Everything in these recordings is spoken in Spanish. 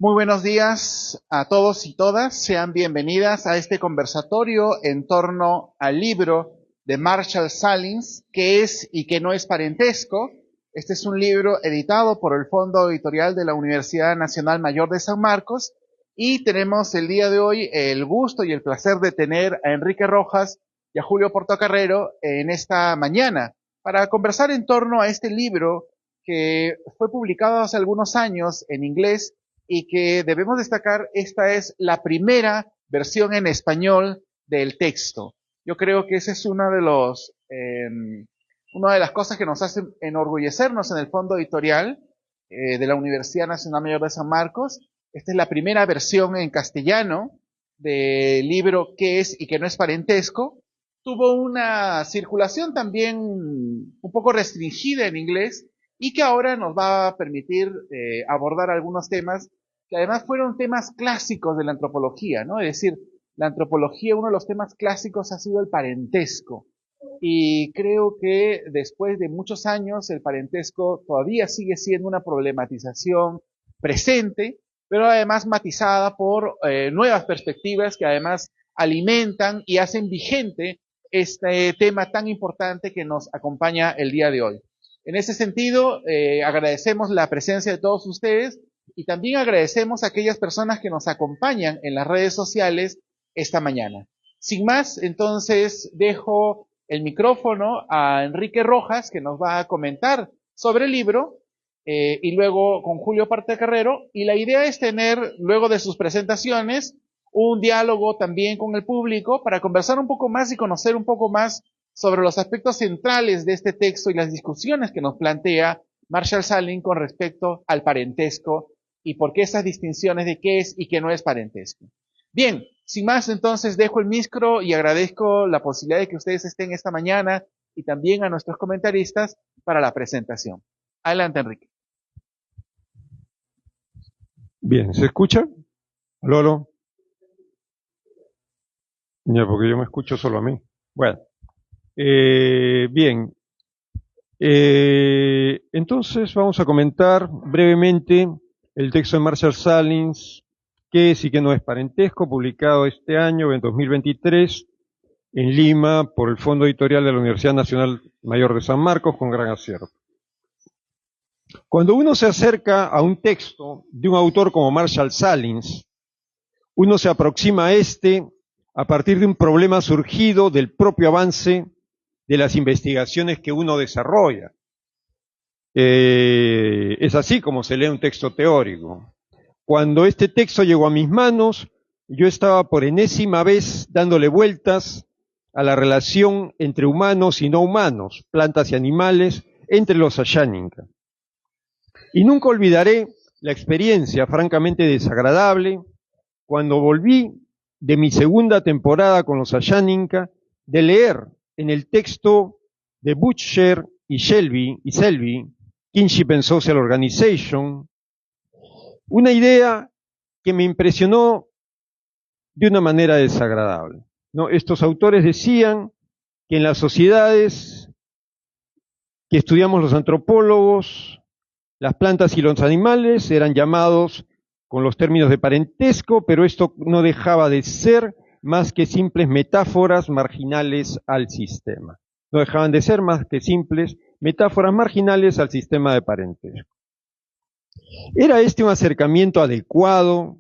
Muy buenos días a todos y todas. Sean bienvenidas a este conversatorio en torno al libro de Marshall Salins, ¿Qué es y qué no es parentesco? Este es un libro editado por el Fondo Editorial de la Universidad Nacional Mayor de San Marcos y tenemos el día de hoy el gusto y el placer de tener a Enrique Rojas y a Julio Portocarrero en esta mañana para conversar en torno a este libro que fue publicado hace algunos años en inglés y que debemos destacar, esta es la primera versión en español del texto. Yo creo que ese es una de las cosas que nos hace enorgullecernos en el fondo editorial de la Universidad Nacional Mayor de San Marcos. Esta es la primera versión en castellano del libro ¿Qué es y qué no es parentesco? Tuvo una circulación también un poco restringida en inglés, y que ahora nos va a permitir abordar algunos temas que además fueron temas clásicos de la antropología, ¿no? Es decir, la antropología, uno de los temas clásicos ha sido el parentesco. Y creo que después de muchos años el parentesco todavía sigue siendo una problematización presente, pero además matizada por nuevas perspectivas que además alimentan y hacen vigente este tema tan importante que nos acompaña el día de hoy. En ese sentido, agradecemos la presencia de todos ustedes y también agradecemos a aquellas personas que nos acompañan en las redes sociales esta mañana. Sin más, entonces dejo el micrófono a Enrique Rojas, que nos va a comentar sobre el libro, y luego con Julio Portocarrero, y la idea es tener, luego de sus presentaciones, un diálogo también con el público para conversar un poco más y conocer un poco más sobre los aspectos centrales de este texto y las discusiones que nos plantea Marshall Salins con respecto al parentesco y por qué esas distinciones de qué es y qué no es parentesco. Bien, sin más, entonces dejo el micro y agradezco la posibilidad de que ustedes estén esta mañana y también a nuestros comentaristas para la presentación. Adelante, Enrique. Bien, ¿se escucha? Lolo. Ya, porque yo me escucho solo a mí. Bueno. Bien, entonces vamos a comentar brevemente el texto de Marshall Salins, ¿Qué es y qué no es parentesco?, publicado este año, en 2023, en Lima, por el Fondo Editorial de la Universidad Nacional Mayor de San Marcos, con gran acierto. Cuando uno se acerca a un texto de un autor como Marshall Salins, uno se aproxima a este a partir de un problema surgido del propio avance de las investigaciones que uno desarrolla. Es así como se lee un texto teórico. Cuando este texto llegó a mis manos, yo estaba por enésima vez dándole vueltas a la relación entre humanos y no humanos, plantas y animales, entre los Ashaninka. Y nunca olvidaré la experiencia francamente desagradable cuando volví de mi segunda temporada con los Ashaninka de leer en el texto de Butcher y Selby, Kinship and Social Organization, una idea que me impresionó de una manera desagradable, ¿no? Estos autores decían que en las sociedades que estudiamos los antropólogos, las plantas y los animales eran llamados con los términos de parentesco, pero esto no dejaba de ser más que simples metáforas marginales al sistema. No dejaban de ser más que simples metáforas marginales al sistema de parentesco. ¿Era este un acercamiento adecuado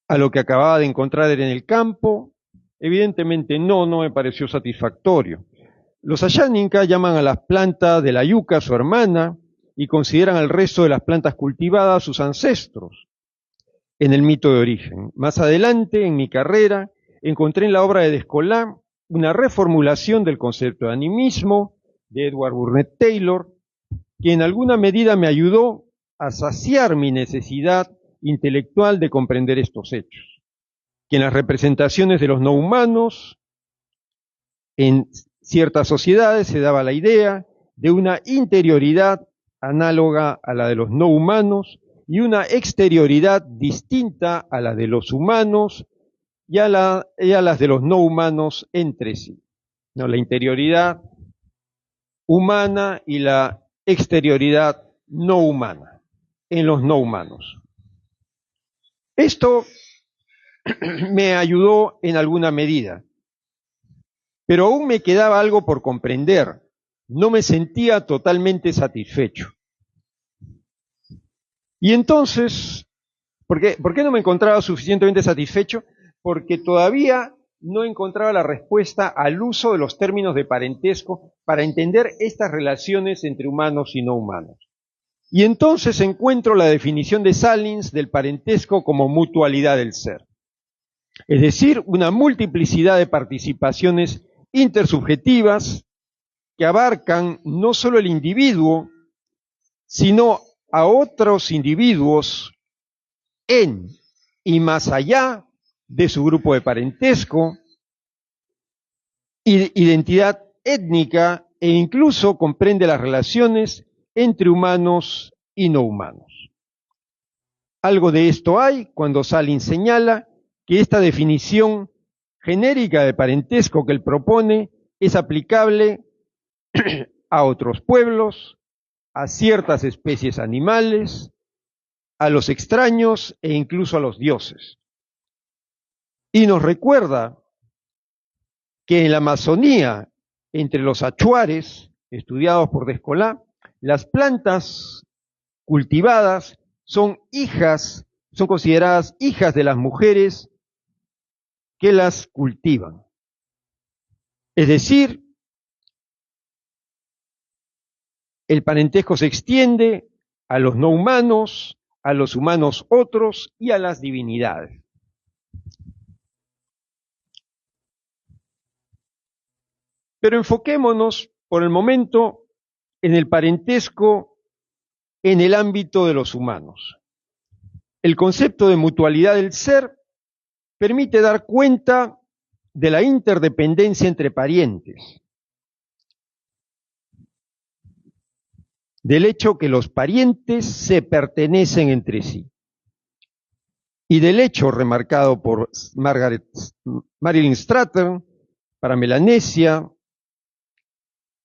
a lo que acababa de encontrar en el campo? Evidentemente no me pareció satisfactorio. Los Ashaninka llaman a las plantas de la yuca su hermana y consideran al resto de las plantas cultivadas sus ancestros en el mito de origen. Más adelante, en mi carrera, encontré en la obra de Descola una reformulación del concepto de animismo de Edward Burnett Taylor, que en alguna medida me ayudó a saciar mi necesidad intelectual de comprender estos hechos, que en las representaciones de los no humanos, en ciertas sociedades se daba la idea de una interioridad análoga a la de los no humanos y una exterioridad distinta a la de los humanos y a las de los no humanos entre sí. ¿No? La interioridad humana y la exterioridad no humana. en los no humanos. Esto me ayudó en alguna medida, pero aún me quedaba algo por comprender. No me sentía totalmente satisfecho. Y entonces, ¿por qué no me encontraba suficientemente satisfecho? Porque todavía no encontraba la respuesta al uso de los términos de parentesco para entender estas relaciones entre humanos y no humanos. Y entonces encuentro la definición de Salins del parentesco como mutualidad del ser. Es decir, una multiplicidad de participaciones intersubjetivas que abarcan no solo el individuo, sino a otros individuos en y más allá de su grupo de parentesco, identidad étnica e incluso comprende las relaciones entre humanos y no humanos. Algo de esto hay cuando Salins señala que esta definición genérica de parentesco que él propone es aplicable a otros pueblos, a ciertas especies animales, a los extraños e incluso a los dioses. Y nos recuerda que en la Amazonía, entre los achuares, estudiados por Descola, las plantas cultivadas son consideradas hijas de las mujeres que las cultivan. Es decir, el parentesco se extiende a los no humanos, a los humanos otros y a las divinidades. Pero enfoquémonos por el momento en el parentesco en el ámbito de los humanos. El concepto de mutualidad del ser permite dar cuenta de la interdependencia entre parientes, del hecho que los parientes se pertenecen entre sí, y del hecho remarcado por Marilyn Strathern para Melanesia,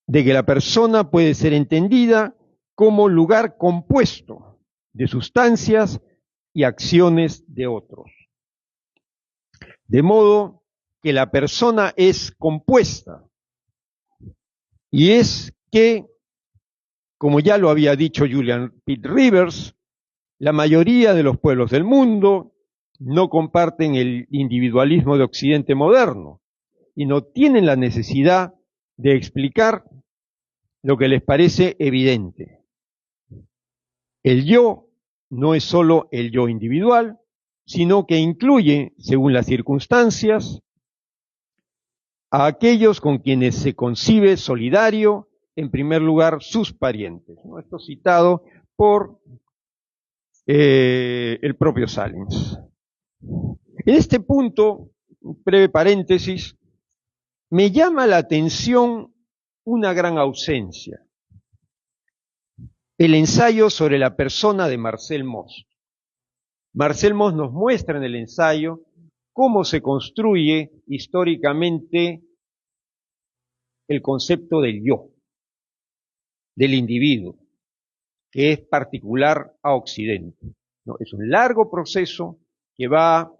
de que la persona puede ser entendida como lugar compuesto de sustancias y acciones de otros. De modo que la persona es compuesta, y es que, como ya lo había dicho Julian Pitt Rivers, la mayoría de los pueblos del mundo no comparten el individualismo de Occidente moderno y no tienen la necesidad de explicar lo que les parece evidente. El yo no es solo el yo individual, sino que incluye, según las circunstancias, a aquellos con quienes se concibe solidario, en primer lugar, sus parientes. Esto citado por el propio Salins. En este punto, breve paréntesis, me llama la atención una gran ausencia. El ensayo sobre la persona de Marcel Mauss. Marcel Mauss nos muestra en el ensayo cómo se construye históricamente el concepto del yo, del individuo, que es particular a Occidente. ¿No? Es un largo proceso que va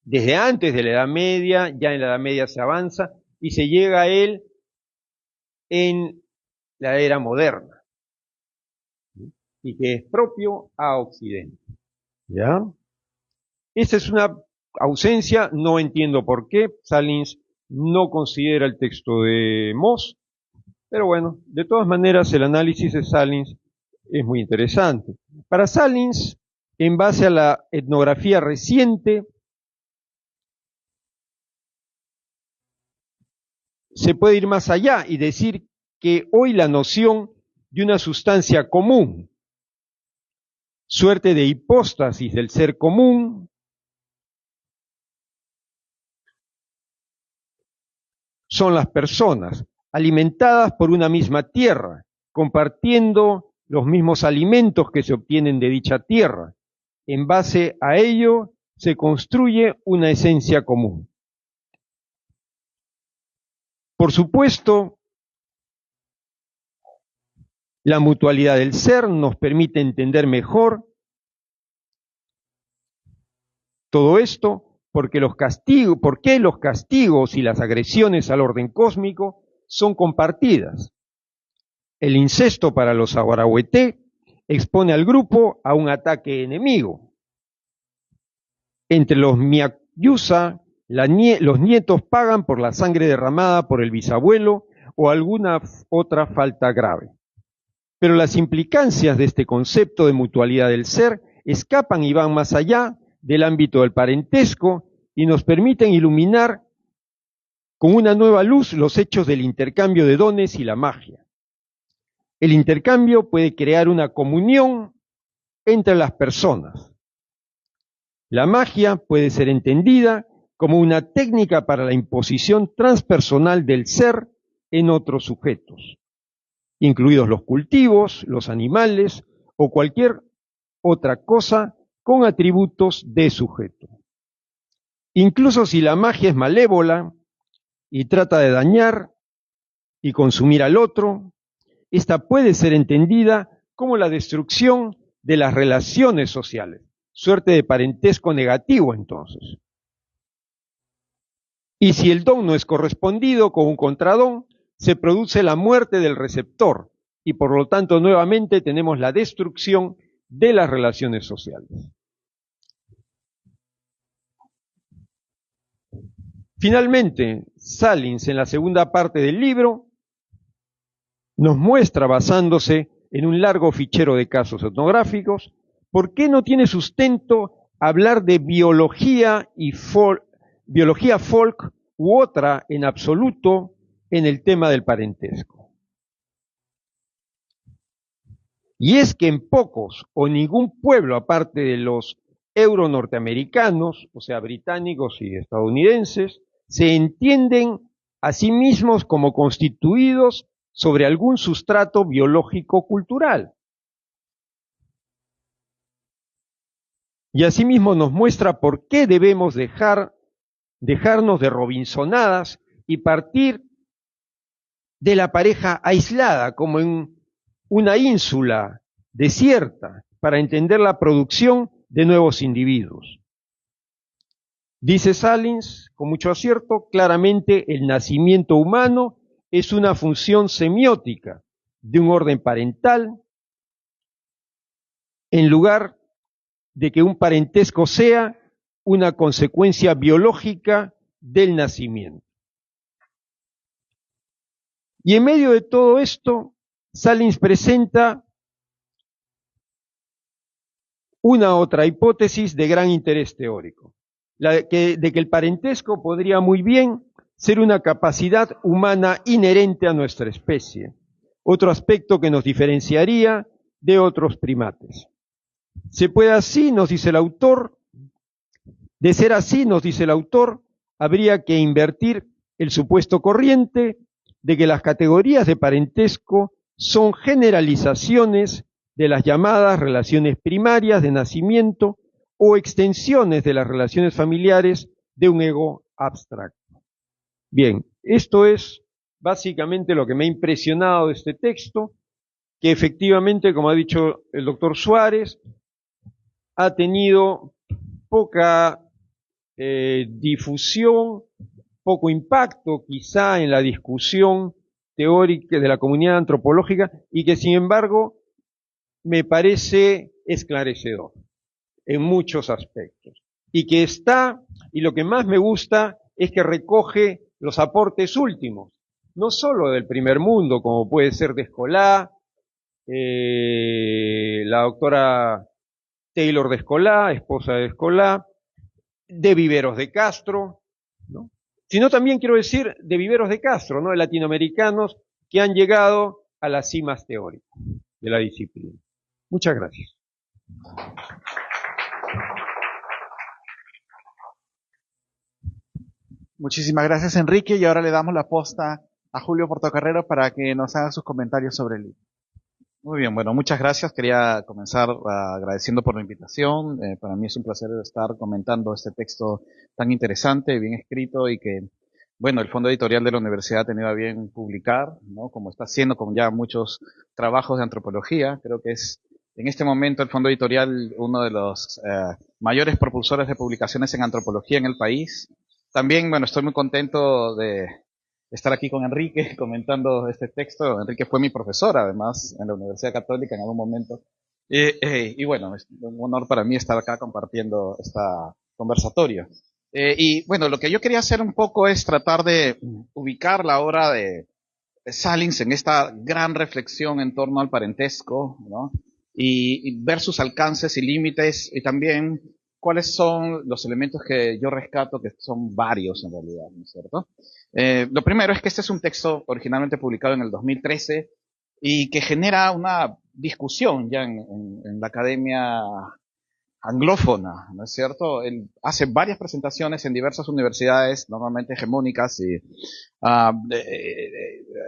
desde antes de la Edad Media, ya en la Edad Media se avanza, y se llega a él en la era moderna, y que es propio a Occidente. ¿Ya? Esa es una ausencia, no entiendo por qué. Salins no considera el texto de Mauss, pero bueno, de todas maneras el análisis de Salins es muy interesante. Para Salins, en base a la etnografía reciente, se puede ir más allá y decir que hoy la noción de una sustancia común, suerte de hipóstasis del ser común, son las personas, alimentadas por una misma tierra, compartiendo los mismos alimentos que se obtienen de dicha tierra. En base a ello se construye una esencia común. Por supuesto, La mutualidad del ser nos permite entender mejor todo esto porque los castigos y las agresiones al orden cósmico son compartidas. El incesto para los Agüehuete expone al grupo a un ataque enemigo. Entre los Miakyusa, los nietos pagan por la sangre derramada por el bisabuelo o alguna otra falta grave. Pero las implicancias de este concepto de mutualidad del ser escapan y van más allá del ámbito del parentesco y nos permiten iluminar con una nueva luz los hechos del intercambio de dones y la magia. El intercambio puede crear una comunión entre las personas. La magia puede ser entendida como una técnica para la imposición transpersonal del ser en otros sujetos, incluidos los cultivos, los animales o cualquier otra cosa con atributos de sujeto. Incluso si la magia es malévola y trata de dañar y consumir al otro, esta puede ser entendida como la destrucción de las relaciones sociales, suerte de parentesco negativo entonces. Y si el don no es correspondido con un contradón, se produce la muerte del receptor y por lo tanto nuevamente tenemos la destrucción de las relaciones sociales. Finalmente, Salins, en la segunda parte del libro, nos muestra, basándose en un largo fichero de casos etnográficos, por qué no tiene sustento hablar de biología folk u otra en absoluto en el tema del parentesco. Y es que en pocos o ningún pueblo, aparte de los euro-norteamericanos, o sea, británicos y estadounidenses, se entienden a sí mismos como constituidos sobre algún sustrato biológico-cultural. Y asimismo nos muestra por qué debemos dejarnos de robinsonadas y partir de la pareja aislada, como en una ínsula desierta, para entender la producción de nuevos individuos. Dice Salins, con mucho acierto, claramente el nacimiento humano es una función semiótica de un orden parental, en lugar de que un parentesco sea una consecuencia biológica del nacimiento. Y en medio de todo esto, Salins presenta una otra hipótesis de gran interés teórico, de que el parentesco podría muy bien ser una capacidad humana inherente a nuestra especie, otro aspecto que nos diferenciaría de otros primates. Se puede así, nos dice el autor, de ser así, nos dice el autor, habría que invertir el supuesto corriente de que las categorías de parentesco son generalizaciones de las llamadas relaciones primarias de nacimiento o extensiones de las relaciones familiares de un ego abstracto. Bien, esto es básicamente lo que me ha impresionado de este texto, que efectivamente, como ha dicho el doctor Suárez, ha tenido poca difusión, poco impacto quizá en la discusión teórica de la comunidad antropológica y que sin embargo me parece esclarecedor en muchos aspectos. Y que está, y lo que más me gusta es que recoge los aportes últimos, no solo del primer mundo, como puede ser de Escolá, la doctora Taylor de Escolá, esposa de Escolá, de Viveros de Castro, ¿no? Sino también quiero decir de Viveros de Castro, ¿no? De latinoamericanos que han llegado a las cimas teóricas de la disciplina. Muchas gracias. Muchísimas gracias, Enrique, y ahora le damos la posta a Julio Portocarrero para que nos haga sus comentarios sobre el libro. Muy bien, bueno, muchas gracias. Quería comenzar agradeciendo por la invitación. Para mí es un placer estar comentando este texto tan interesante, bien escrito y que bueno, el Fondo Editorial de la Universidad ha tenido a bien publicar, ¿no? Como está haciendo con ya muchos trabajos de antropología. Creo que es en este momento el Fondo Editorial uno de los mayores propulsores de publicaciones en antropología en el país. También, bueno, estoy muy contento de estar aquí con Enrique comentando este texto. Enrique fue mi profesor, además, en la Universidad Católica en algún momento. Y bueno, es un honor para mí estar acá compartiendo esta conversatorio. Y bueno, lo que yo quería hacer un poco es tratar de ubicar la obra de Salins en esta gran reflexión en torno al parentesco, ¿no? Y ver sus alcances y límites y también cuáles son los elementos que yo rescato, que son varios en realidad, ¿no es cierto? Lo primero es que este es un texto originalmente publicado en el 2013 y que genera una discusión ya en la academia anglófona, ¿no es cierto? Él hace varias presentaciones en diversas universidades, normalmente hegemónicas, y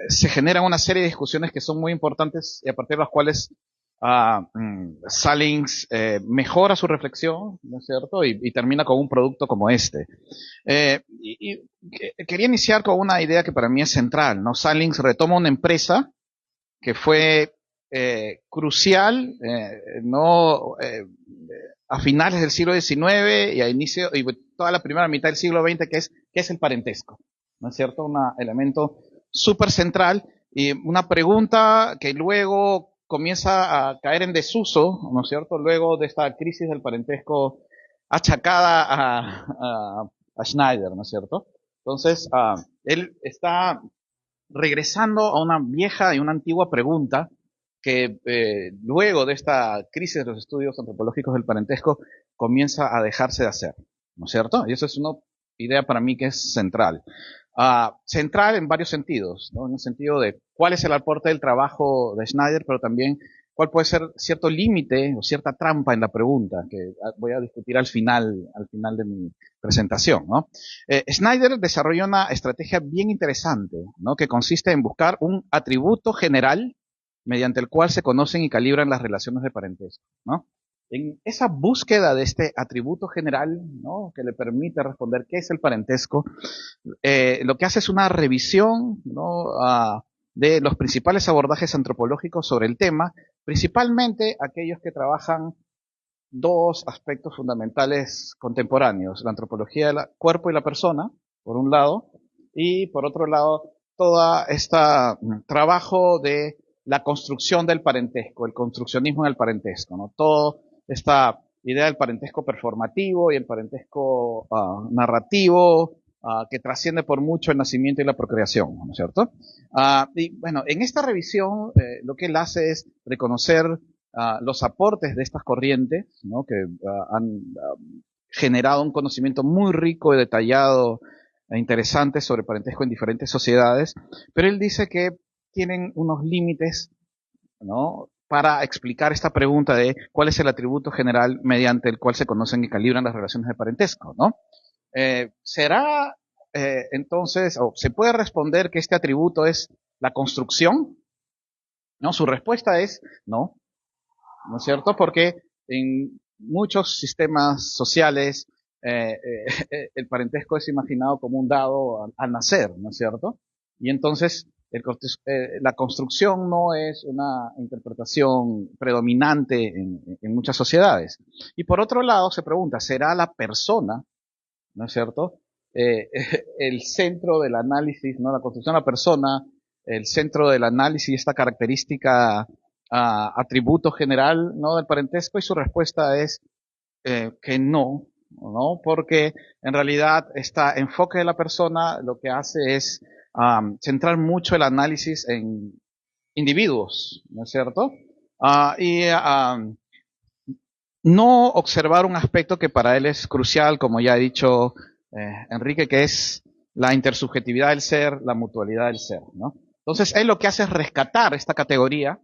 se generan una serie de discusiones que son muy importantes y a partir de las cuales Salins mejora su reflexión, ¿no es cierto? Y termina con un producto como este. Quería iniciar con una idea que para mí es central, ¿no? Salins retoma una empresa que fue crucial, no a finales del siglo XIX y a inicio y toda la primera mitad del siglo XX, que es el parentesco, ¿no es cierto? Un elemento súper central y una pregunta que luego comienza a caer en desuso, ¿no es cierto? Luego de esta crisis del parentesco achacada a Schneider, ¿no es cierto? Entonces, él está regresando a una vieja y una antigua pregunta que luego de esta crisis de los estudios antropológicos del parentesco comienza a dejarse de hacer, ¿no es cierto? Y eso es una idea para mí que es central. Central en varios sentidos, ¿no? En el sentido de cuál es el aporte del trabajo de Schneider, pero también cuál puede ser cierto límite o cierta trampa en la pregunta, que voy a discutir al final de mi presentación, ¿no? Schneider desarrolla una estrategia bien interesante, ¿no? Que consiste en buscar un atributo general mediante el cual se conocen y calibran las relaciones de parentesco, ¿no? En esa búsqueda de este atributo general, ¿no? Que le permite responder qué es el parentesco, lo que hace es una revisión, ¿no? De los principales abordajes antropológicos sobre el tema, principalmente aquellos que trabajan dos aspectos fundamentales contemporáneos, la antropología del cuerpo y la persona, por un lado, y por otro lado, todo este trabajo de la construcción del parentesco, el construccionismo en el parentesco, ¿no? Toda esta idea del parentesco performativo y el parentesco narrativo, que trasciende por mucho el nacimiento y la procreación, ¿no es cierto? Y bueno, en esta revisión lo que él hace es reconocer los aportes de estas corrientes, ¿no? Que han generado un conocimiento muy rico y detallado e interesante sobre parentesco en diferentes sociedades, pero él dice que tienen unos límites, ¿no? Para explicar esta pregunta de cuál es el atributo general mediante el cual se conocen y calibran las relaciones de parentesco, ¿no? ¿Será entonces, o se puede responder que este atributo es la construcción? ¿No? Su respuesta es no, ¿no es cierto? Porque en muchos sistemas sociales el parentesco es imaginado como un dado al nacer, ¿no es cierto? Y entonces la construcción no es una interpretación predominante en muchas sociedades. Y por otro lado se pregunta, ¿será la persona, ¿no es cierto? El centro del análisis, ¿no? La construcción de la persona, el centro del análisis, esta característica atributo general, ¿no? Del parentesco, y su respuesta es que no, ¿no? Porque en realidad este enfoque de la persona lo que hace es centrar mucho el análisis en individuos, ¿no es cierto? Y no observar un aspecto que para él es crucial, como ya ha dicho Enrique, que es la intersubjetividad del ser, la mutualidad del ser, ¿no? Entonces, él lo que hace es rescatar esta categoría,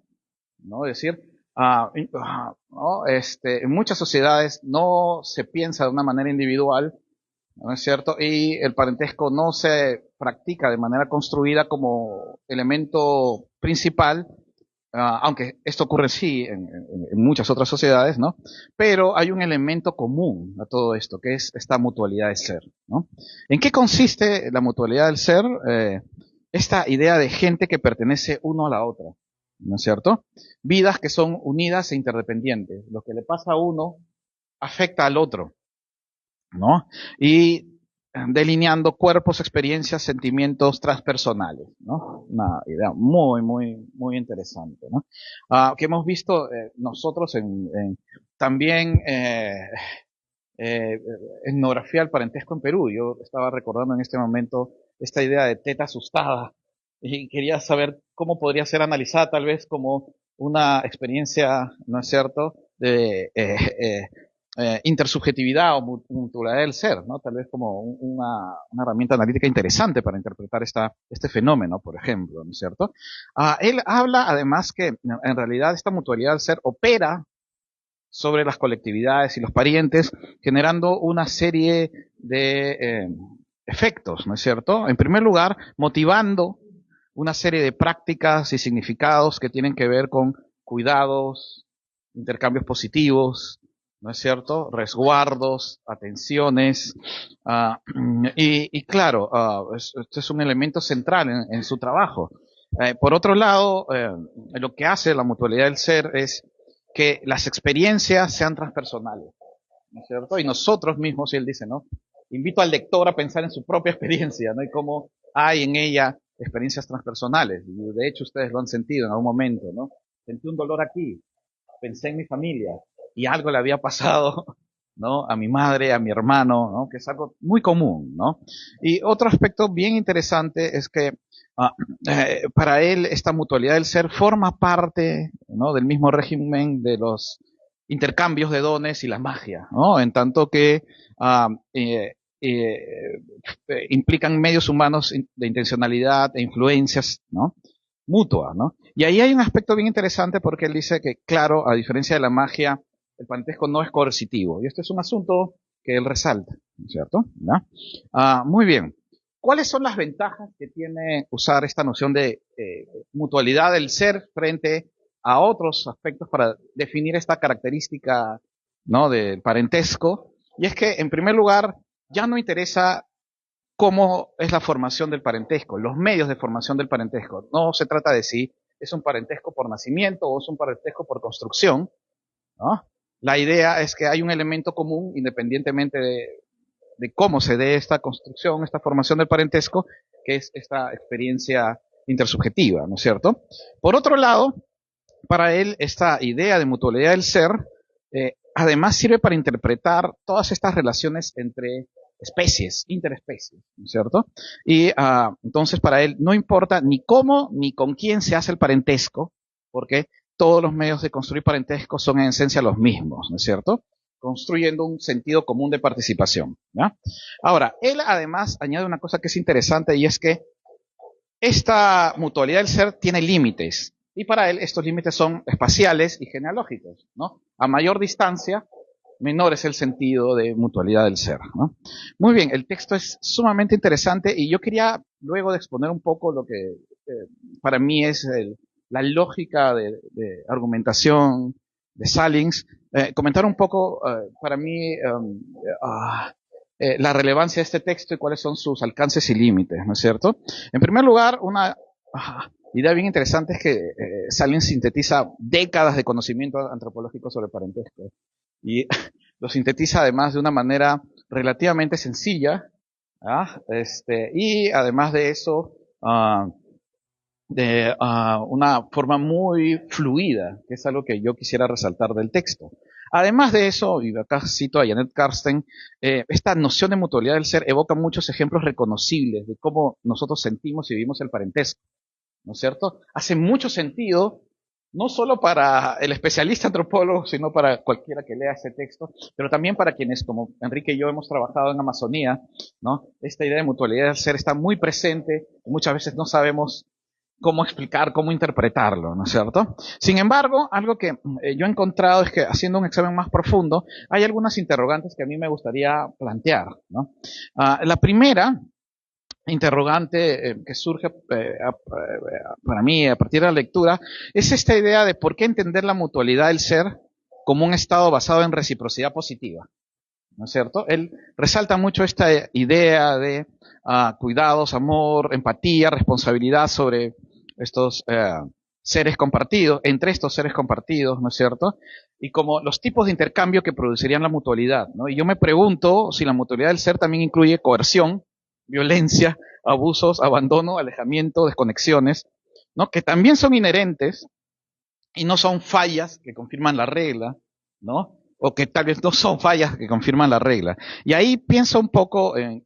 ¿no? Es decir, ¿no? En muchas sociedades no se piensa de una manera individual, ¿no es cierto? Y el parentesco no se practica de manera construida como elemento principal aunque esto ocurre sí en muchas otras sociedades, ¿no? Pero hay un elemento común a todo esto, que es esta mutualidad de ser, ¿no? ¿En qué consiste la mutualidad del ser? Esta idea de gente que pertenece uno a la otra, ¿no es cierto? Vidas que son unidas e interdependientes. Lo que le pasa a uno afecta al otro, ¿no? Y delineando cuerpos, experiencias, sentimientos transpersonales, ¿no? Una idea muy interesante, ¿no? Que hemos visto nosotros también etnografía del parentesco en Perú. Yo estaba recordando en este momento esta idea de teta asustada y quería saber cómo podría ser analizada tal vez como una experiencia, ¿no es cierto?, de intersubjetividad o mutualidad del ser, ¿no? Tal vez como una herramienta analítica interesante para interpretar este fenómeno, por ejemplo, ¿no es cierto? Él habla además que en realidad esta mutualidad del ser opera sobre las colectividades y los parientes, generando una serie de efectos, ¿no es cierto? En primer lugar, motivando una serie de prácticas y significados que tienen que ver con cuidados, intercambios positivos, ¿no es cierto? Resguardos, atenciones, y claro, este es un elemento central en su trabajo. Por otro lado, lo que hace la mutualidad del ser es que las experiencias sean transpersonales, ¿no es cierto? Y nosotros mismos, y él dice, ¿no? Invito al lector a pensar en su propia experiencia, ¿no? Y cómo hay en ella experiencias transpersonales. Y de hecho ustedes lo han sentido en algún momento, ¿no? Sentí un dolor aquí, pensé en mi familia y algo le había pasado, ¿no? A mi madre, a mi hermano, ¿no? Que es algo muy común, ¿no? Y otro aspecto bien interesante es que para él esta mutualidad del ser forma parte, ¿no?, del mismo régimen de los intercambios de dones y la magia, ¿no? En tanto que implican medios humanos de intencionalidad e influencias, ¿no?, mutua, ¿no? Y ahí hay un aspecto bien interesante porque él dice que, claro, a diferencia de la magia, el parentesco no es coercitivo. Y este es un asunto que él resalta, ¿no es cierto? ¿No? Muy bien. ¿Cuáles son las ventajas que tiene usar esta noción de mutualidad del ser frente a otros aspectos para definir esta característica, ¿no?, del parentesco? Y es que, en primer lugar, ya no interesa cómo es la formación del parentesco, los medios de formación del parentesco. No se trata de si es un parentesco por nacimiento o es un parentesco por construcción, ¿no? La idea es que hay un elemento común, independientemente de cómo se dé esta construcción, esta formación del parentesco, que es esta experiencia intersubjetiva, ¿no es cierto? Por otro lado, para él, esta idea de mutualidad del ser, además sirve para interpretar todas estas relaciones entre especies, interespecies, ¿no es cierto? Y entonces para él no importa ni cómo ni con quién se hace el parentesco, porque todos los medios de construir parentesco son en esencia los mismos, ¿no es cierto? Construyendo un sentido común de participación, ¿ya? Ahora, él además añade una cosa que es interesante y es que esta mutualidad del ser tiene límites. Y para él estos límites son espaciales y genealógicos, ¿no? A mayor distancia, menor es el sentido de mutualidad del ser, ¿no? Muy bien, el texto es sumamente interesante y yo quería, luego de exponer un poco lo que para mí es la lógica de argumentación de Salins, comentar un poco para mí la relevancia de este texto y cuáles son sus alcances y límites, ¿no es cierto? En primer lugar, una idea bien interesante es que Salins sintetiza décadas de conocimiento antropológico sobre parentesco y lo sintetiza además de una manera relativamente sencilla, y además de eso de una forma muy fluida, que es algo que yo quisiera resaltar del texto. Además de eso, y acá cito a Janet Karsten, esta noción de mutualidad del ser evoca muchos ejemplos reconocibles de cómo nosotros sentimos y vivimos el parentesco, ¿no es cierto? Hace mucho sentido, no solo para el especialista antropólogo, sino para cualquiera que lea ese texto, pero también para quienes, como Enrique y yo, hemos trabajado en Amazonía, ¿no? Esta idea de mutualidad del ser está muy presente y muchas veces no sabemos cómo explicar, cómo interpretarlo, ¿no es cierto? Sin embargo, algo que yo he encontrado es que haciendo un examen más profundo, hay algunas interrogantes que a mí me gustaría plantear, ¿no? La primera interrogante que surge para mí a partir de la lectura es esta idea de por qué entender la mutualidad del ser como un estado basado en reciprocidad positiva, ¿no es cierto? Él resalta mucho esta idea de cuidados, amor, empatía, responsabilidad sobre estos seres compartidos, entre estos seres compartidos, ¿no es cierto? Y como los tipos de intercambio que producirían la mutualidad, ¿no? Y yo me pregunto si la mutualidad del ser también incluye coerción, violencia, abusos, abandono, alejamiento, desconexiones, ¿no? Que también son inherentes y no son fallas que confirman la regla, ¿no? O que tal vez no son fallas que confirman la regla. Y ahí pienso un poco en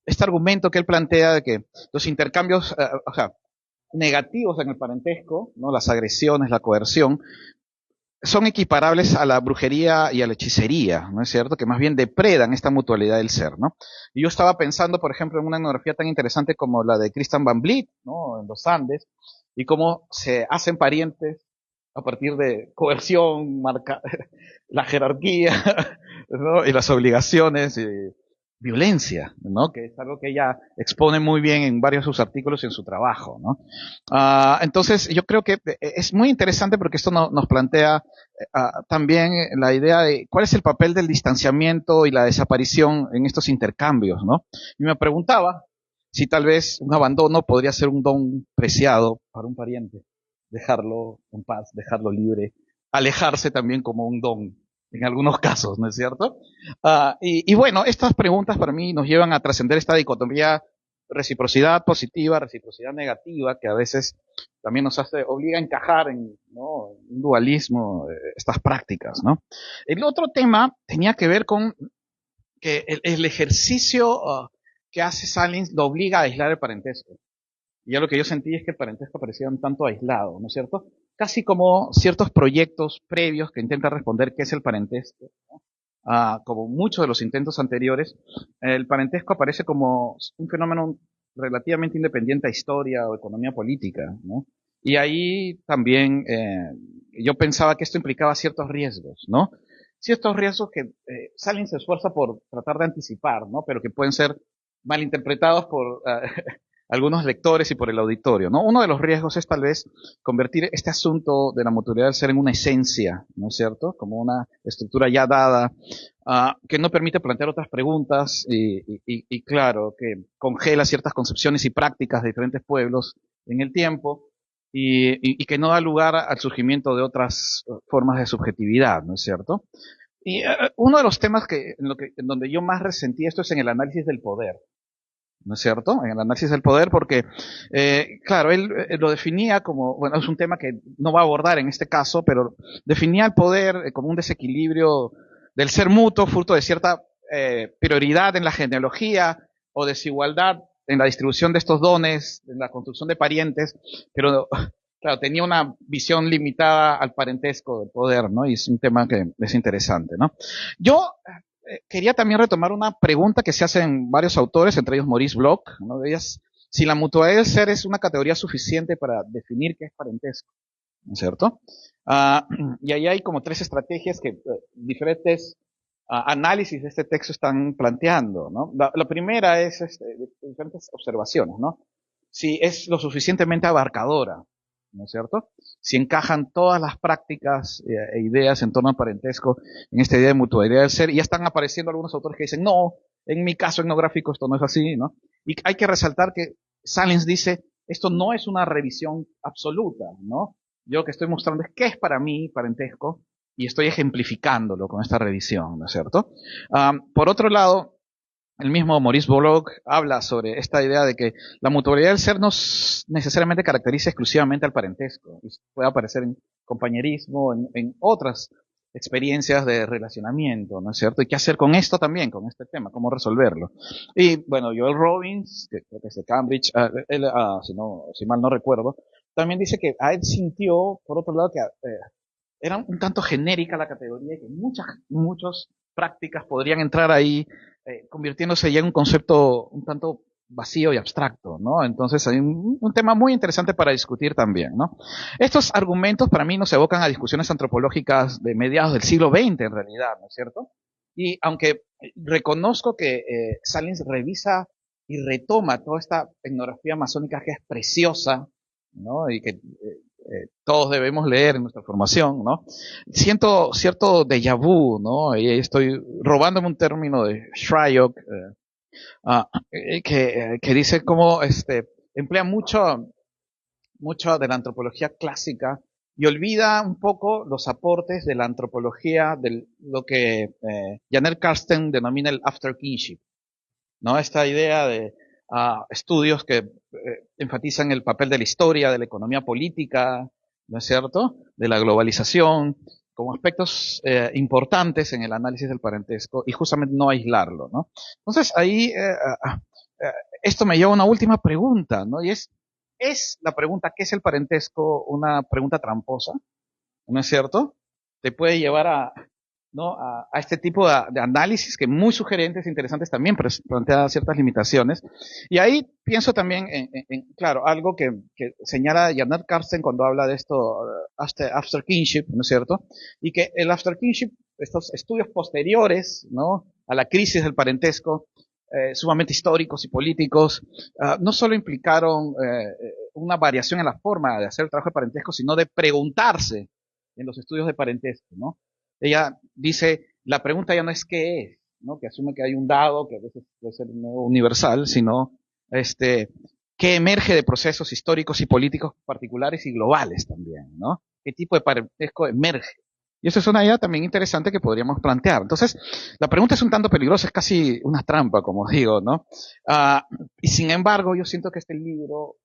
este argumento que él plantea de que los intercambios, o sea, negativos en el parentesco, ¿no? Las agresiones, la coerción, son equiparables a la brujería y a la hechicería, ¿no es cierto? Que más bien depredan esta mutualidad del ser, ¿no? Y yo estaba pensando, por ejemplo, en una etnografía tan interesante como la de Christian Van Vliet, ¿no? En los Andes, y cómo se hacen parientes a partir de coerción, la jerarquía, ¿no? Y las obligaciones, y violencia, ¿no? Que es algo que ella expone muy bien en varios de sus artículos y en su trabajo, ¿no? Entonces, yo creo que es muy interesante porque esto nos plantea también la idea de cuál es el papel del distanciamiento y la desaparición en estos intercambios, ¿no? Y me preguntaba si tal vez un abandono podría ser un don preciado para un pariente, dejarlo en paz, dejarlo libre, alejarse también como un don en algunos casos, ¿no es cierto? Y bueno, estas preguntas para mí nos llevan a trascender esta dicotomía reciprocidad positiva, reciprocidad negativa, que a veces también nos obliga a encajar en, ¿no?, un dualismo, estas prácticas, ¿no? El otro tema tenía que ver con que el ejercicio que hace Salins lo obliga a aislar el parentesco. Y ya lo que yo sentí es que el parentesco parecía un tanto aislado, ¿no es cierto? Casi como ciertos proyectos previos que intentan responder qué es el parentesco, ¿no? Como muchos de los intentos anteriores, el parentesco aparece como un fenómeno relativamente independiente a historia o economía política, ¿no? Y ahí también yo pensaba que esto implicaba ciertos riesgos, ¿no? Ciertos riesgos que Salins se esfuerza por tratar de anticipar, ¿no? Pero que pueden ser malinterpretados por algunos lectores y por el auditorio, ¿no? Uno de los riesgos es tal vez convertir este asunto de la mutualidad del ser en una esencia, ¿no es cierto? Como una estructura ya dada, que no permite plantear otras preguntas y claro, que congela ciertas concepciones y prácticas de diferentes pueblos en el tiempo y que no da lugar al surgimiento de otras formas de subjetividad, ¿no es cierto? Y uno de los temas en donde yo más resentí esto es en el análisis del poder, ¿no es cierto? En el análisis del poder, porque, claro, él lo definía como, bueno, es un tema que no va a abordar en este caso, pero definía el poder como un desequilibrio del ser mutuo, fruto de cierta prioridad en la genealogía o desigualdad en la distribución de estos dones, en la construcción de parientes, pero, claro, tenía una visión limitada al parentesco del poder, ¿no? Y es un tema que es interesante, ¿no? Yo quería también retomar una pregunta que se hacen varios autores, entre ellos Maurice Bloch, ¿no? De ellas, si la mutualidad del ser es una categoría suficiente para definir qué es parentesco, ¿no es cierto? Y ahí hay como tres estrategias que diferentes análisis de este texto están planteando, ¿no? La primera es diferentes observaciones, ¿no? Si es lo suficientemente abarcadora, ¿no es cierto? Si encajan todas las prácticas e ideas en torno al parentesco en esta idea de mutualidad del ser, y ya están apareciendo algunos autores que dicen, no, en mi caso etnográfico esto no es así, ¿no? Y hay que resaltar que Salins dice, esto no es una revisión absoluta, ¿no? Yo lo que estoy mostrando es qué es para mí parentesco, y estoy ejemplificándolo con esta revisión, ¿no es cierto? Por otro lado, el mismo Maurice Bloch habla sobre esta idea de que la mutualidad del ser no necesariamente caracteriza exclusivamente al parentesco, y puede aparecer en compañerismo, en otras experiencias de relacionamiento, ¿no es cierto? Y qué hacer con esto también, con este tema, cómo resolverlo. Y bueno, Joel Robbins, que creo que es de Cambridge, él, si mal no recuerdo, también dice que a él sintió, por otro lado, que era un tanto genérica la categoría y que muchas prácticas podrían entrar ahí, convirtiéndose ya en un concepto un tanto vacío y abstracto, ¿no? Entonces hay un tema muy interesante para discutir también, ¿no? Estos argumentos para mí nos evocan a discusiones antropológicas de mediados del siglo XX en realidad, ¿no es cierto? Y aunque reconozco que Salins revisa y retoma toda esta etnografía masónica que es preciosa, ¿no? Y que todos debemos leer en nuestra formación, ¿no? Siento cierto déjà vu, ¿no? Y estoy robándome un término de Shryock, que dice cómo emplea mucho de la antropología clásica y olvida un poco los aportes de la antropología de lo que Janet Karsten denomina el after kinship, ¿no? Esta idea de estudios que enfatizan el papel de la historia, de la economía política, ¿no es cierto?, de la globalización, como aspectos importantes en el análisis del parentesco y justamente no aislarlo, ¿no? Entonces ahí esto me lleva a una última pregunta, ¿no? Y ¿es la pregunta ¿qué es el parentesco? Una pregunta tramposa, ¿no es cierto? Te puede llevar ¿no? a este tipo de análisis que muy sugerentes, interesantes también, pero plantea ciertas limitaciones. Y ahí pienso también claro, algo que señala Janet Karsten cuando habla de esto, after kinship, ¿no es cierto? Y que el after kinship, estos estudios posteriores, ¿no?, a la crisis del parentesco, sumamente históricos y políticos, no solo implicaron una variación en la forma de hacer el trabajo de parentesco, sino de preguntarse en los estudios de parentesco, ¿no? Ella dice, la pregunta ya no es qué es, ¿no?, que asume que hay un dado, que a veces puede ser universal, sino qué emerge de procesos históricos y políticos particulares y globales también, ¿no? ¿Qué tipo de parentesco emerge? Y eso es una idea también interesante que podríamos plantear. Entonces, la pregunta es un tanto peligrosa, es casi una trampa, como digo, ¿no? Y sin embargo, yo siento que este libro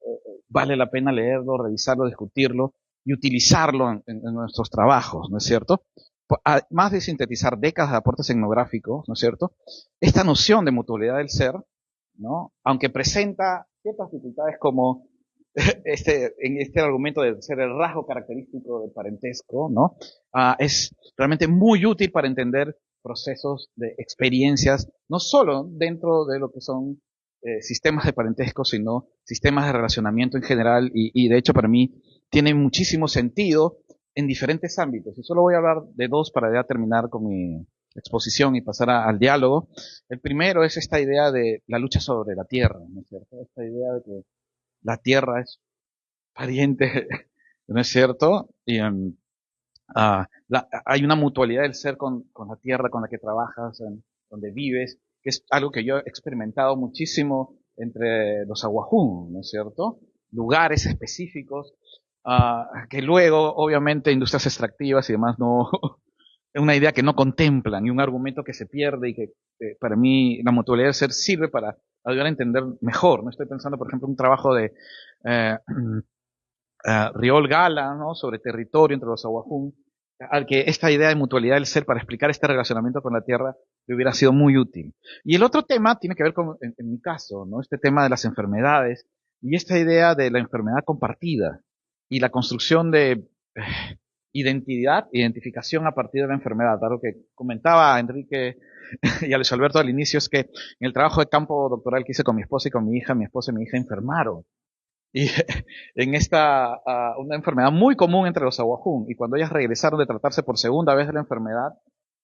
vale la pena leerlo, revisarlo, discutirlo y utilizarlo en nuestros trabajos, ¿no es cierto? Más de sintetizar décadas de aportes etnográficos, ¿no es cierto?, esta noción de mutualidad del ser, ¿no?, aunque presenta ciertas dificultades como en este argumento de ser el rasgo característico del parentesco, ¿no?, es realmente muy útil para entender procesos de experiencias, no solo dentro de lo que son sistemas de parentesco, sino sistemas de relacionamiento en general, y de hecho para mí tiene muchísimo sentido en diferentes ámbitos. Y solo voy a hablar de dos para ya terminar con mi exposición y pasar al diálogo. El primero es esta idea de la lucha sobre la tierra, ¿no es cierto? Esta idea de que la tierra es pariente, ¿no es cierto? Y hay una mutualidad del ser con la tierra con la que trabajas, donde vives, que es algo que yo he experimentado muchísimo entre los aguajún, ¿no es cierto? Lugares específicos, que luego, obviamente, industrias extractivas y demás no, es una idea que no contemplan y un argumento que se pierde y que para mí la mutualidad del ser sirve para ayudar a entender mejor. No estoy pensando, por ejemplo, en un trabajo de Riol Gala, ¿no?, sobre territorio entre los aguajún, al que esta idea de mutualidad del ser para explicar este relacionamiento con la tierra le hubiera sido muy útil. Y el otro tema tiene que ver con, en mi caso, ¿no?, este tema de las enfermedades y esta idea de la enfermedad compartida y la construcción de identificación a partir de la enfermedad. Algo que comentaba Enrique y a Luis Alberto al inicio es que en el trabajo de campo doctoral que hice con mi esposa y con mi hija, mi esposa y mi hija enfermaron. Y en una enfermedad muy común entre los aguajún, y cuando ellas regresaron de tratarse por segunda vez de la enfermedad,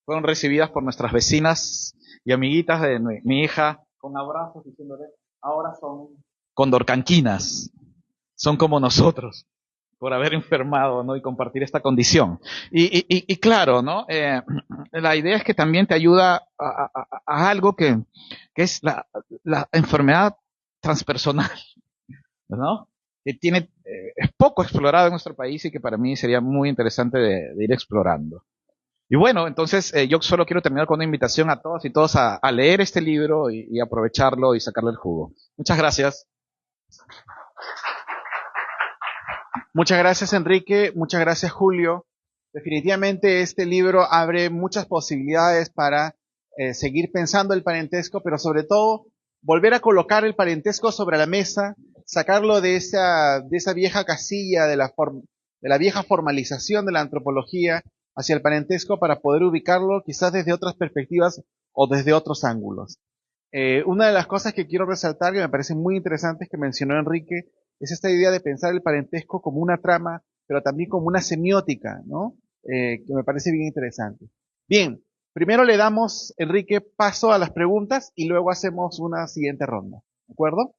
fueron recibidas por nuestras vecinas y amiguitas de mi hija con abrazos diciéndole, ahora son condorcanquinas, son como nosotros, por haber enfermado, ¿no?, y compartir esta condición. Y claro, ¿no?, la idea es que también te ayuda a algo que es la enfermedad transpersonal, ¿no?, que es poco explorado en nuestro país y que para mí sería muy interesante de ir explorando. Y bueno, entonces yo solo quiero terminar con una invitación a todas y todos a leer este libro y aprovecharlo y sacarle el jugo. Muchas gracias. Muchas gracias, Enrique. Muchas gracias, Julio. Definitivamente este libro abre muchas posibilidades para seguir pensando el parentesco, pero sobre todo volver a colocar el parentesco sobre la mesa, sacarlo de esa vieja casilla, de la vieja formalización de la antropología hacia el parentesco para poder ubicarlo quizás desde otras perspectivas o desde otros ángulos. Una de las cosas que quiero resaltar, que me parece muy interesante, que mencionó Enrique, es esta idea de pensar el parentesco como una trama, pero también como una semiótica, ¿no? Que me parece bien interesante. Bien, Primero le damos, Enrique, paso a las preguntas y luego hacemos una siguiente ronda. ¿De acuerdo?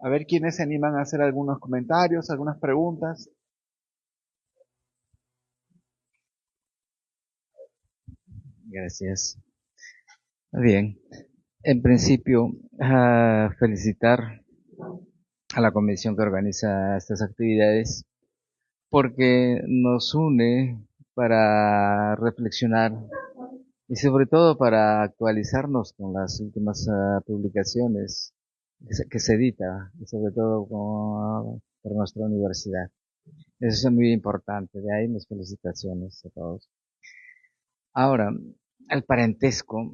A ver quiénes se animan a hacer algunos comentarios, algunas preguntas. Gracias. Bien, en principio, felicitar a la comisión que organiza estas actividades porque nos une para reflexionar y sobre todo para actualizarnos con las últimas publicaciones que se edita, y sobre todo por nuestra universidad. Eso es muy importante, de ahí mis felicitaciones a todos. Ahora, el parentesco.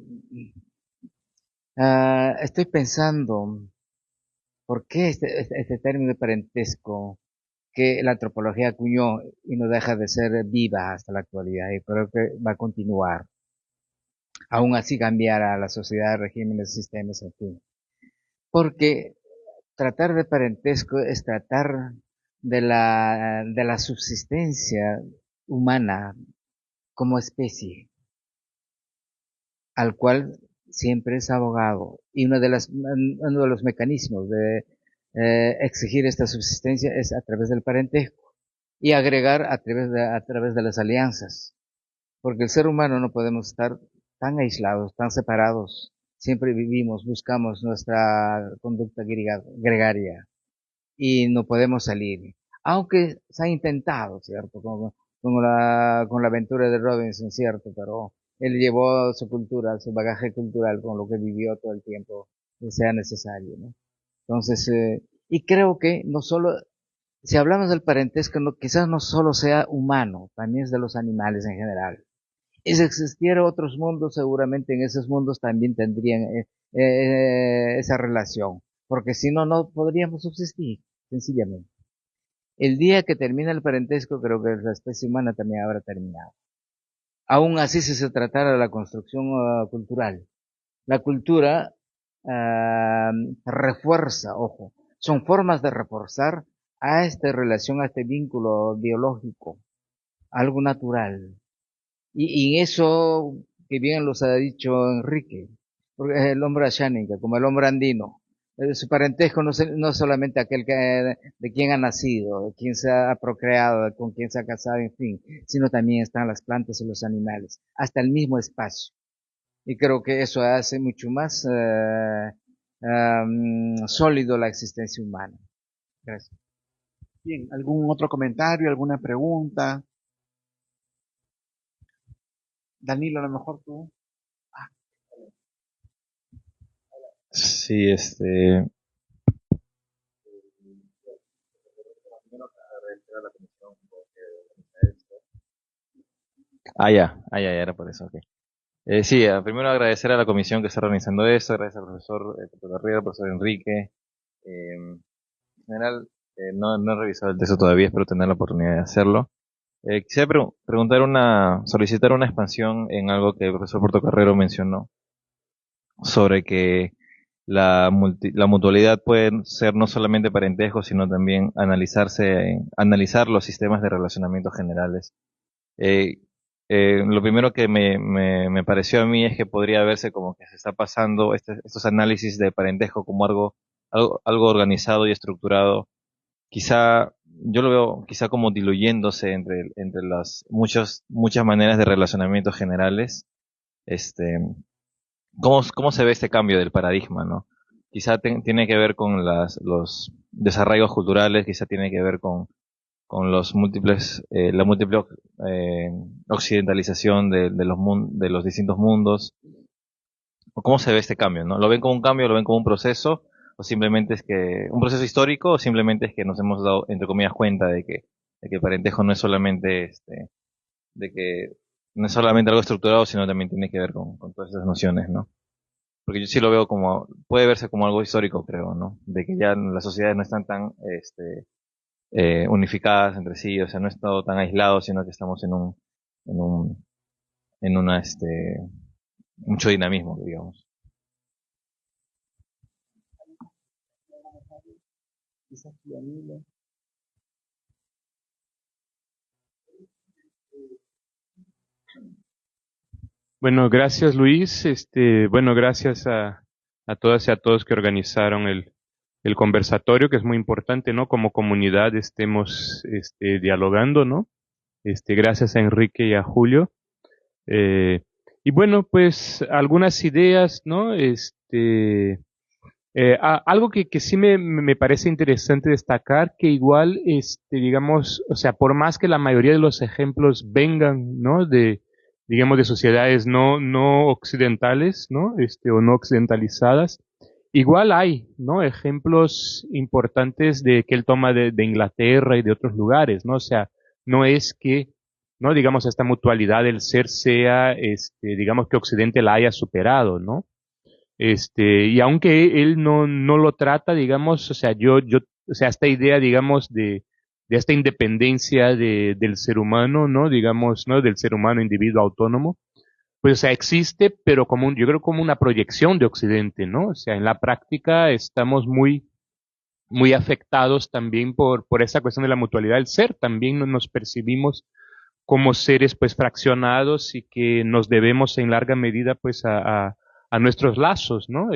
Estoy pensando, ¿por qué este término de parentesco que la antropología acuñó y no deja de ser viva hasta la actualidad? Y creo que va a continuar. Aún así cambiará la sociedad, regímenes, sistemas, en fin. Porque tratar de parentesco es tratar de la subsistencia humana como especie, al cual siempre es abogado. Y uno de los mecanismos de exigir esta subsistencia es a través del parentesco y agregar a través de las alianzas. Porque el ser humano no podemos estar tan aislados, tan separados. Siempre vivimos, buscamos nuestra conducta gregaria y no podemos salir. Aunque se ha intentado, ¿cierto? Con la aventura de Robinson, ¿cierto? Pero él llevó su cultura, su bagaje cultural con lo que vivió todo el tiempo que sea necesario, ¿no? Entonces, y creo que no solo, si hablamos del parentesco, quizás no solo sea humano, también es de los animales en general. Y si existiera otros mundos, seguramente en esos mundos también tendrían esa relación, porque si no, no podríamos subsistir, sencillamente. El día que termine el parentesco, creo que la especie humana también habrá terminado. Aún así, si se tratara de la construcción cultural, la cultura refuerza, ojo, son formas de reforzar a esta relación, a este vínculo biológico, algo natural. Y en eso que bien los ha dicho Enrique, porque es el hombre ashánica, como el hombre andino. Su parentesco no es solamente aquel de quien ha nacido, de quien se ha procreado, con quien se ha casado, en fin, sino también están las plantas y los animales, hasta el mismo espacio. Y creo que eso hace mucho más sólido la existencia humana. Gracias. Bien, ¿algún otro comentario, alguna pregunta? Danilo, a lo mejor tú. Sí, ya, era por eso, ok. Sí, primero agradecer a la comisión que está organizando esto, agradecer al profesor Garrido, al profesor Enrique. En general, no he revisado el texto todavía, espero tener la oportunidad de hacerlo. Quisiera solicitar una expansión en algo que el profesor Portocarrero mencionó, sobre que la mutualidad puede ser no solamente parentesco, sino también analizar los sistemas de relacionamiento generales. Eh, lo primero que me pareció a mí es que podría verse como que se está pasando estos análisis de parentesco como algo organizado y estructurado. Quizá, yo lo veo quizá como diluyéndose entre las muchas maneras de relacionamiento generales. Este, ¿cómo se ve este cambio del paradigma, no? Quizá tiene que ver con los desarraigos culturales, quizá tiene que ver con la múltiple eh, occidentalización de los distintos mundos. ¿O cómo se ve este cambio, no? ¿Lo ven como un cambio, lo ven como un proceso? ¿O simplemente es que, un proceso histórico, o simplemente es que nos hemos dado, entre comillas, cuenta de que el parentejo no es solamente, de que no es solamente algo estructurado, sino también tiene que ver con todas esas nociones, ¿no? Porque yo sí lo veo como, puede verse como algo histórico, creo, ¿no? De que ya las sociedades no están tan, unificadas entre sí, o sea, no es todo tan aislado, sino que estamos en un, en una, mucho dinamismo, digamos. Bueno, gracias Luis. Bueno, gracias a todas y a todos que organizaron el conversatorio, que es muy importante, ¿no? Como comunidad estemos dialogando, ¿no? Gracias a Enrique y a Julio. Eh, y bueno, pues algunas ideas, ¿no? Algo que sí me parece interesante destacar, que igual, digamos, o sea, por más que la mayoría de los ejemplos vengan, ¿no? Digamos, de sociedades no occidentales, ¿no? O no occidentalizadas, igual hay, ¿no? Ejemplos importantes de que él toma de Inglaterra y de otros lugares, ¿no? O sea, no es que, ¿no? Digamos, esta mutualidad del ser sea, digamos, que Occidente la haya superado, ¿no? Y aunque él no lo trata, digamos, o sea, o sea, esta idea, digamos, de esta independencia del ser humano, ¿no? Digamos, ¿no? Del ser humano individuo autónomo, pues, o sea, existe, pero yo creo como una proyección de Occidente, ¿no? O sea, en la práctica estamos muy afectados también por esa cuestión de la mutualidad del ser, también nos percibimos como seres pues fraccionados y que nos debemos en larga medida pues a nuestros lazos, ¿no?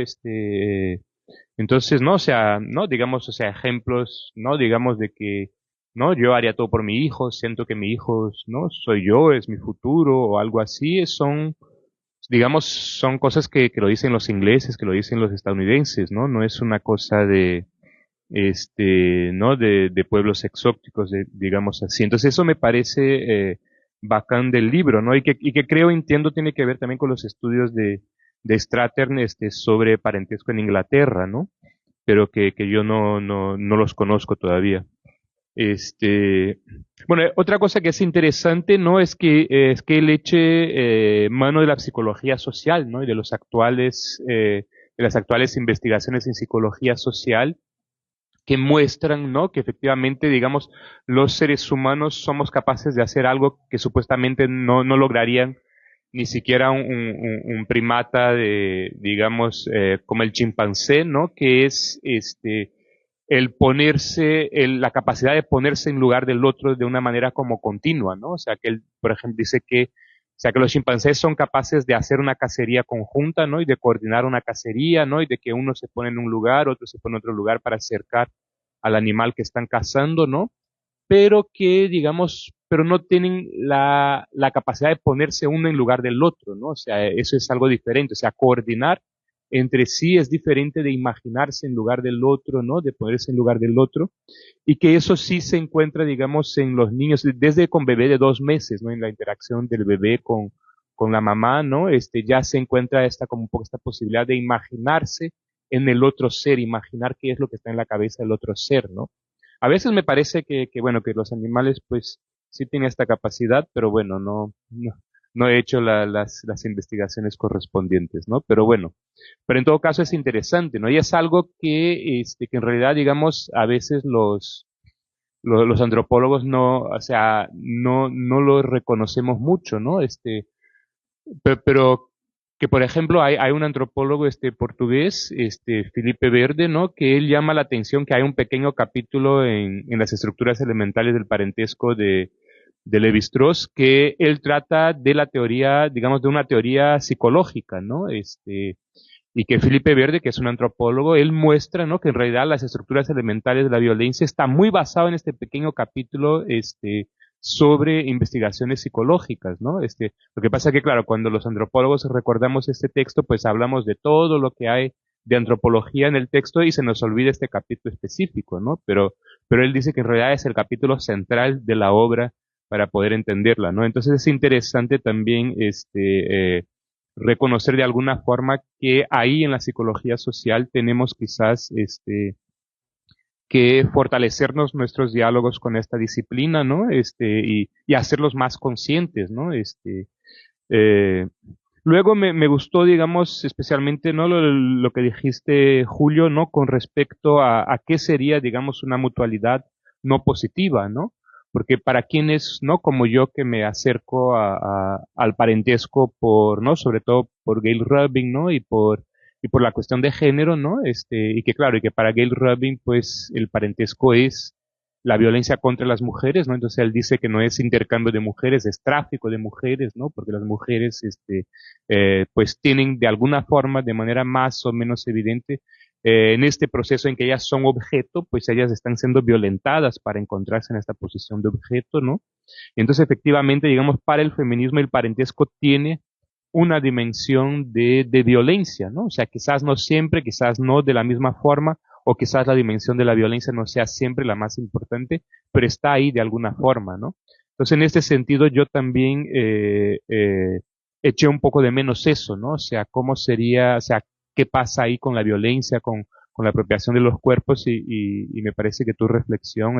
Entonces, ¿no? O sea, ¿no? Digamos, o sea, ejemplos, ¿no? Digamos de que, ¿no? Yo haría todo por mi hijo, siento que mi hijo, ¿no? Soy yo, es mi futuro o algo así, son, digamos, son cosas que lo dicen los ingleses, que lo dicen los estadounidenses, ¿no? No es una cosa ¿no? De pueblos exóticos, digamos así. Entonces eso me parece bacán del libro, ¿no? Y que creo, entiendo, tiene que ver también con los estudios de Strathern, sobre parentesco en Inglaterra, ¿no? Pero que yo no los conozco todavía. Este, bueno, otra cosa que es interesante, ¿no? Es que él eche mano de la psicología social, ¿no? Y de las actuales investigaciones en psicología social que muestran, ¿no? Que efectivamente, digamos, los seres humanos somos capaces de hacer algo que supuestamente no lograrían ni siquiera un primata digamos, como el chimpancé, ¿no? Que es la capacidad de ponerse en lugar del otro de una manera como continua, ¿no? O sea, que él, por ejemplo, dice o sea, que los chimpancés son capaces de hacer una cacería conjunta, ¿no? Y de coordinar una cacería, ¿no? Y de que uno se pone en un lugar, otro se pone en otro lugar para acercar al animal que están cazando, ¿no? Pero que, digamos, pero no tienen la capacidad de ponerse uno en lugar del otro, ¿no? O sea, eso es algo diferente. O sea, coordinar entre sí es diferente de imaginarse en lugar del otro, ¿no? De ponerse en lugar del otro. Y que eso sí se encuentra, digamos, en los niños, desde con bebé de 2 meses, ¿no? En la interacción del bebé con la mamá, ¿no? Ya se encuentra como un poco esta posibilidad de imaginarse en el otro ser, imaginar qué es lo que está en la cabeza del otro ser, ¿no? A veces me parece bueno, que los animales, pues, sí tienen esta capacidad, pero bueno, no he hecho las investigaciones correspondientes, ¿no? Pero bueno, pero en todo caso es interesante, ¿no? Y es algo que en realidad, digamos, a veces los antropólogos o sea, no lo reconocemos mucho, ¿no? Pero que por ejemplo hay un antropólogo portugués, Felipe Verde, ¿no? Que él llama la atención que hay un pequeño capítulo en las estructuras elementales del parentesco de Lévi-Strauss, que él trata de la teoría, digamos, de una teoría psicológica, ¿no? Y que Felipe Verde, que es un antropólogo, él muestra, ¿no? Que en realidad las estructuras elementales de la violencia está muy basado en este pequeño capítulo, sobre investigaciones psicológicas, ¿no? Lo que pasa es que, claro, cuando los antropólogos recordamos este texto, pues hablamos de todo lo que hay de antropología en el texto y se nos olvida este capítulo específico, ¿no? Pero él dice que en realidad es el capítulo central de la obra para poder entenderla, ¿no? Entonces es interesante también, reconocer de alguna forma que ahí en la psicología social tenemos quizás, que fortalecernos nuestros diálogos con esta disciplina, ¿no? Y hacerlos más conscientes, ¿no? Eh, luego me gustó, digamos, especialmente, ¿no? Lo que dijiste, Julio, ¿no? Con respecto a qué sería, digamos, una mutualidad no positiva, ¿no? Porque para quienes, ¿no? Como yo que me acerco al parentesco ¿no? Sobre todo por Gail Rubin, ¿no? Y por la cuestión de género, ¿no? Y que claro, y que para Gail Rubin, pues, el parentesco es la violencia contra las mujeres, ¿no? Entonces él dice que no es intercambio de mujeres, es tráfico de mujeres, ¿no? Porque las mujeres, pues tienen de alguna forma, de manera más o menos evidente, en este proceso en que ellas son objeto, pues ellas están siendo violentadas para encontrarse en esta posición de objeto, ¿no? Entonces, efectivamente, digamos, para el feminismo el parentesco tiene una dimensión de violencia, ¿no? O sea, quizás no siempre, quizás no de la misma forma, o quizás la dimensión de la violencia no sea siempre la más importante, pero está ahí de alguna forma, ¿no? Entonces, en este sentido, yo también eché un poco de menos eso, ¿no? O sea, cómo sería, o sea, qué pasa ahí con la violencia, con la apropiación de los cuerpos, y me parece que tu reflexión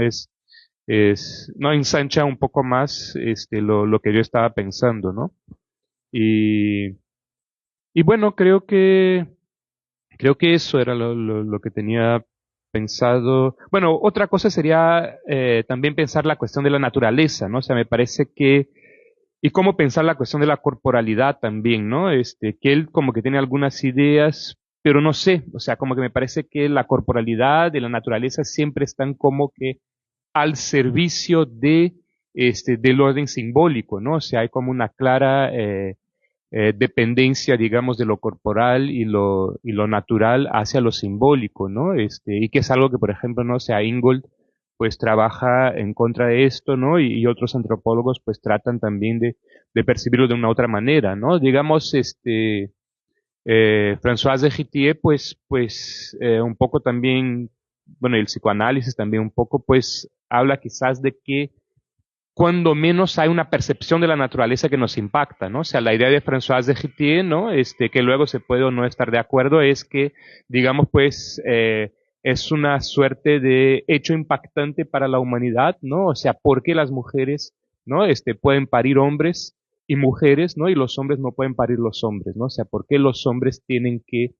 no ensancha un poco más lo que yo estaba pensando, ¿no? Y, y bueno, creo que eso era lo que tenía pensado. Bueno, otra cosa sería también pensar la cuestión de la naturaleza, ¿no? O sea, me parece y cómo pensar la cuestión de la corporalidad también, ¿no? Que él como que tiene algunas ideas, pero no sé, o sea, como que me parece que la corporalidad de la naturaleza siempre están como que al servicio del orden simbólico, ¿no? O sea, hay como una clara dependencia, digamos, de lo corporal y lo natural hacia lo simbólico, ¿no? Y que es algo que, por ejemplo, no sé, Ingold pues trabaja en contra de esto, ¿no? Y otros antropólogos pues tratan también de percibirlo de una otra manera, ¿no? Digamos, François de Gitier, pues un poco también, bueno, el psicoanálisis también un poco, pues habla quizás de que cuando menos hay una percepción de la naturaleza que nos impacta, ¿no? O sea, la idea de François de Gitier, ¿no? Que luego se puede o no estar de acuerdo, es que, digamos, pues, es una suerte de hecho impactante para la humanidad, ¿no? O sea, ¿por qué las mujeres, ¿no? Pueden parir hombres y mujeres, ¿no? Y los hombres no pueden parir los hombres, ¿no? O sea, ¿por qué los hombres tienen que,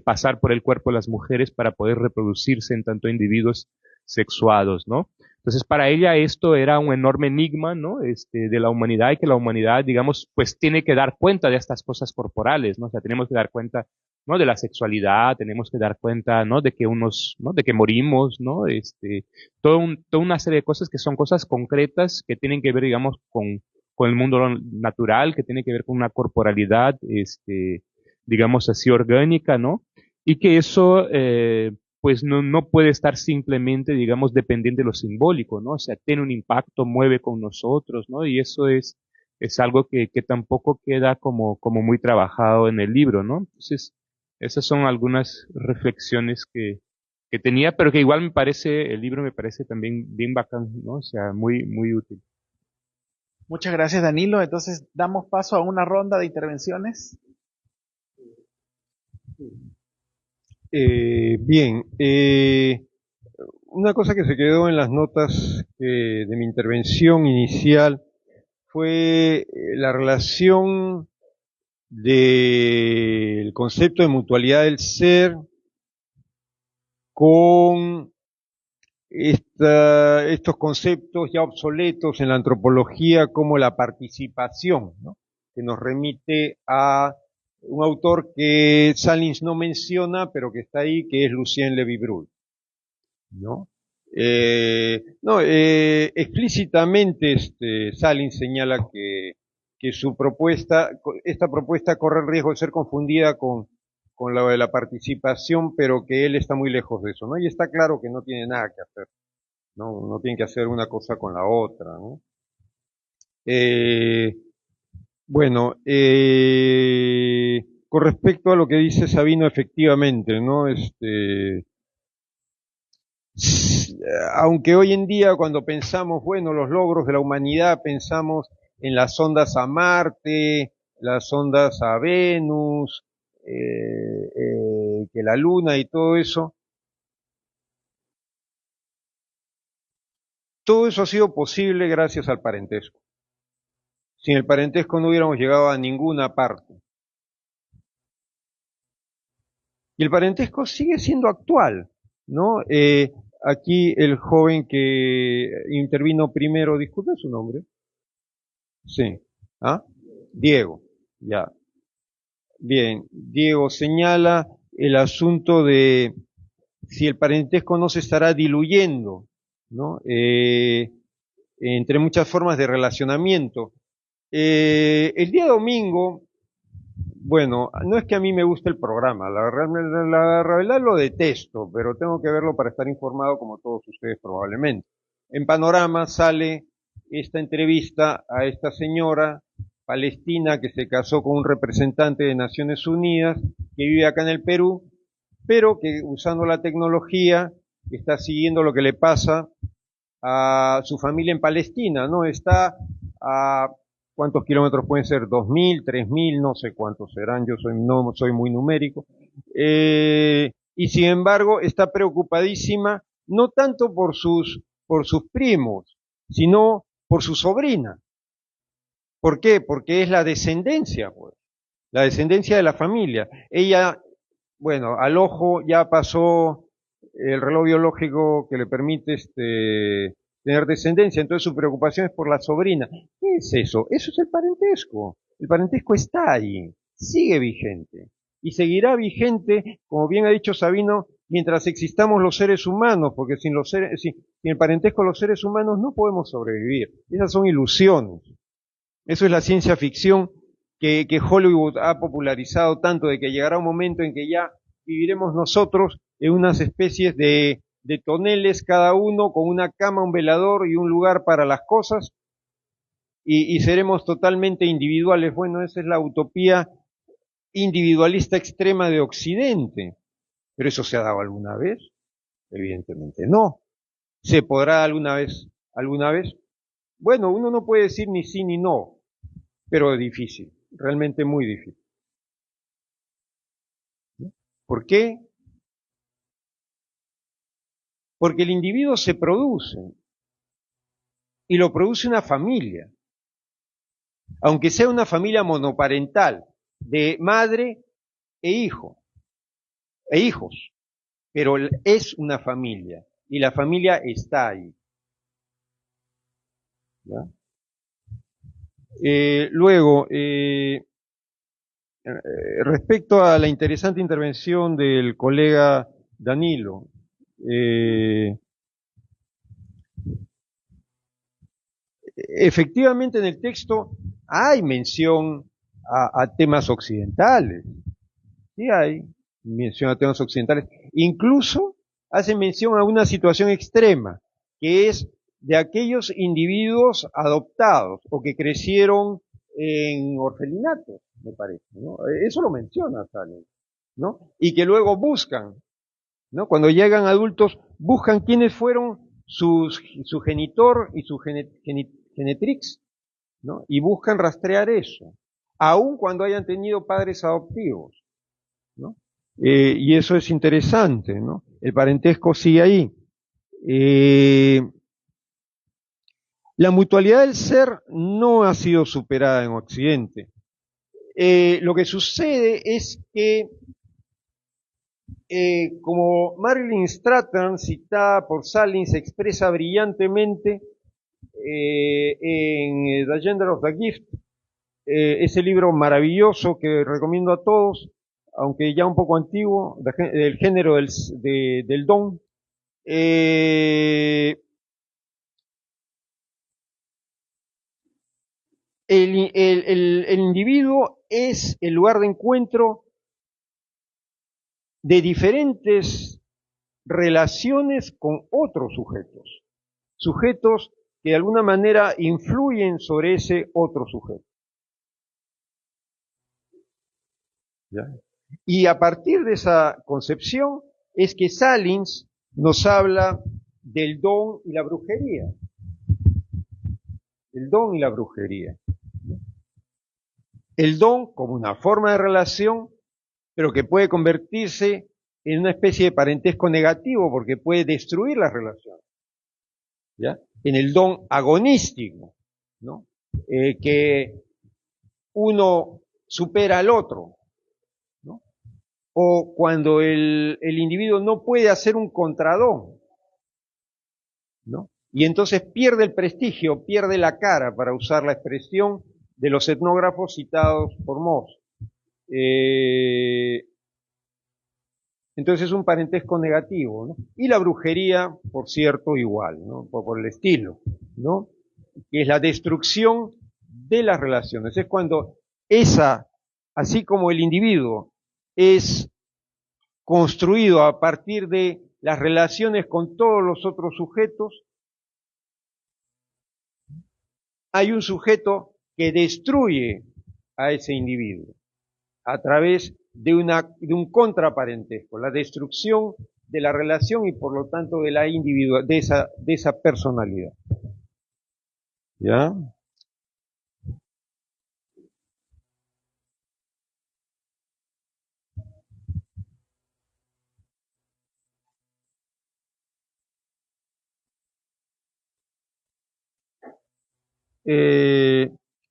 pasar por el cuerpo de las mujeres para poder reproducirse en tanto individuos sexuados, ¿no? Entonces, para ella esto era un enorme enigma, ¿no? De la humanidad, y que la humanidad, digamos, pues tiene que dar cuenta de estas cosas corporales, ¿no? O sea, tenemos que dar cuenta, ¿no? De la sexualidad, tenemos que dar cuenta, ¿no? ¿no? De que morimos, ¿no? Toda una serie de cosas que son cosas concretas que tienen que ver, digamos, con el mundo natural, que tiene que ver con una corporalidad, digamos así, orgánica, ¿no? Y que eso, pues no puede estar simplemente, digamos, dependiente de lo simbólico, ¿no? O sea, tiene un impacto, mueve con nosotros, ¿no? Y eso es algo que tampoco queda como muy trabajado en el libro, ¿no? Entonces, esas son algunas reflexiones que tenía, pero que igual el libro me parece también bien bacán, ¿no? O sea, muy, muy útil. Muchas gracias, Danilo. Entonces, damos paso a una ronda de intervenciones. Bien, una cosa que se quedó en las notas de mi intervención inicial fue la relación del concepto de mutualidad del ser con estos conceptos ya obsoletos en la antropología como la participación, ¿no? Que nos remite a un autor que Salins no menciona, pero que está ahí, que es Lucien Lévy-Bruhl, ¿no? Explícitamente Salins señala que esta propuesta corre el riesgo de ser confundida con lo de la participación, pero que él está muy lejos de eso, ¿no? Y está claro que no tiene nada que hacer, no tiene que hacer una cosa con la otra, ¿no? Bueno, con respecto a lo que dice Sabino, efectivamente, ¿no? Aunque hoy en día cuando pensamos, bueno, los logros de la humanidad, pensamos en las ondas a Marte, las ondas a Venus, que la Luna y todo eso ha sido posible gracias al parentesco. Sin el parentesco no hubiéramos llegado a ninguna parte. Y el parentesco sigue siendo actual, ¿no? Aquí el joven que intervino primero, disculpe su nombre. Sí. ¿Ah? Diego. Ya. Bien. Diego señala el asunto de si el parentesco no se estará diluyendo ¿no? Entre muchas formas de relacionamiento. El día domingo, bueno, no es que a mí me guste el programa, la verdad lo detesto, pero tengo que verlo para estar informado como todos ustedes probablemente. En Panorama sale esta entrevista a esta señora palestina que se casó con un representante de Naciones Unidas, que vive acá en el Perú, pero que usando la tecnología está siguiendo lo que le pasa a su familia en Palestina, ¿no? Está a ¿cuántos kilómetros pueden ser? 2.000, 3.000, no sé cuántos serán, no soy muy numérico. Y sin embargo está preocupadísima, no tanto por sus primos, sino por su sobrina. ¿Por qué? Porque es la descendencia, pues, la descendencia de la familia. Ella, bueno, al ojo ya pasó el reloj biológico que le permite tener descendencia, entonces su preocupación es por la sobrina. ¿Qué es eso? Eso es el parentesco. El parentesco está ahí, sigue vigente. Y seguirá vigente, como bien ha dicho Sabino, mientras existamos los seres humanos, porque sin el parentesco los seres humanos no podemos sobrevivir. Esas son ilusiones. Eso es la ciencia ficción que Hollywood ha popularizado tanto, de que llegará un momento en que ya viviremos nosotros en unas especies de toneles, cada uno con una cama, un velador y un lugar para las cosas, y seremos totalmente individuales. Bueno, esa es la utopía individualista extrema de Occidente. ¿Pero eso se ha dado alguna vez? Evidentemente no. ¿Se podrá alguna vez? ¿Alguna vez? Bueno, uno no puede decir ni sí ni no, pero es difícil, realmente muy difícil. ¿Por qué? Porque el individuo se produce, y lo produce una familia, aunque sea una familia monoparental, de madre e hijo, e hijos, pero es una familia, y la familia está ahí. ¿Ya? Luego, respecto a la interesante intervención del colega Danilo, efectivamente en el texto hay mención a temas occidentales, sí hay mención a temas occidentales, incluso hace mención a una situación extrema, que es de aquellos individuos adoptados o que crecieron en orfelinatos, me parece, ¿no? Eso lo menciona Salem, ¿no? Y que luego buscan, ¿no? Cuando llegan adultos, buscan quiénes fueron su genitor y su genetrix, ¿no? Y buscan rastrear eso, aun cuando hayan tenido padres adoptivos, ¿no? Y eso es interesante, ¿no? El parentesco sigue ahí. La mutualidad del ser no ha sido superada en Occidente. Lo que sucede es que, como Marilyn Stratton, citada por Salins, expresa brillantemente en The Gender of the Gift, ese libro maravilloso que recomiendo a todos, aunque ya un poco antiguo, del género del don. El individuo es el lugar de encuentro de diferentes relaciones con otros sujetos, sujetos que de alguna manera influyen sobre ese otro sujeto. ¿Ya? Y a partir de esa concepción es que Salins nos habla del don y la brujería. El don y la brujería. El don como una forma de relación, pero que puede convertirse en una especie de parentesco negativo porque puede destruir las relaciones. ¿Ya? En el don agonístico, ¿no? Que uno supera al otro, ¿no? O cuando el individuo no puede hacer un contradón, ¿no? Y entonces pierde el prestigio, pierde la cara, para usar la expresión de los etnógrafos citados por Moss. Entonces es un parentesco negativo, ¿no? Y la brujería, por cierto, igual, ¿no? Por el estilo, ¿no? Que es la destrucción de las relaciones. Es cuando esa, así como el individuo es construido a partir de las relaciones con todos los otros sujetos, hay un sujeto que destruye a ese individuo a través de un contraparentesco, la destrucción de la relación y por lo tanto de la de esa personalidad. ¿Ya?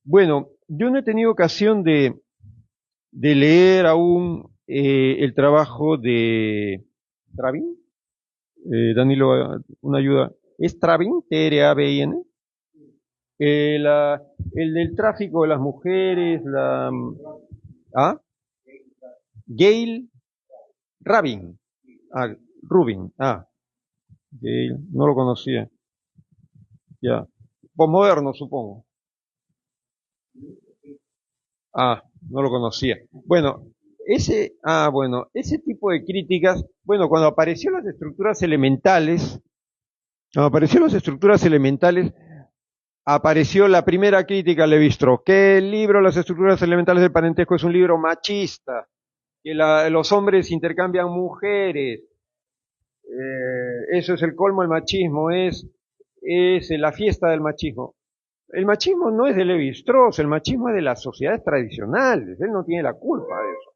Bueno, yo no he tenido ocasión de leer aún el trabajo de Travin. Danilo, una ayuda. ¿Es Travin? T-R-A-V-I-N. El del tráfico de las mujeres, ¿ah? Gail Rabin. Rubin. Gail, no lo conocía. Ya. Posmoderno, supongo. No lo conocía. Bueno, ese tipo de críticas, bueno, cuando apareció las estructuras elementales, apareció la primera crítica a Levi-Strauss, que el libro Las estructuras elementales del parentesco es un libro machista, que los hombres intercambian mujeres, eso es el colmo del machismo, es la fiesta del machismo. El machismo no es de Levi-Strauss, el machismo es de las sociedades tradicionales, él no tiene la culpa de eso.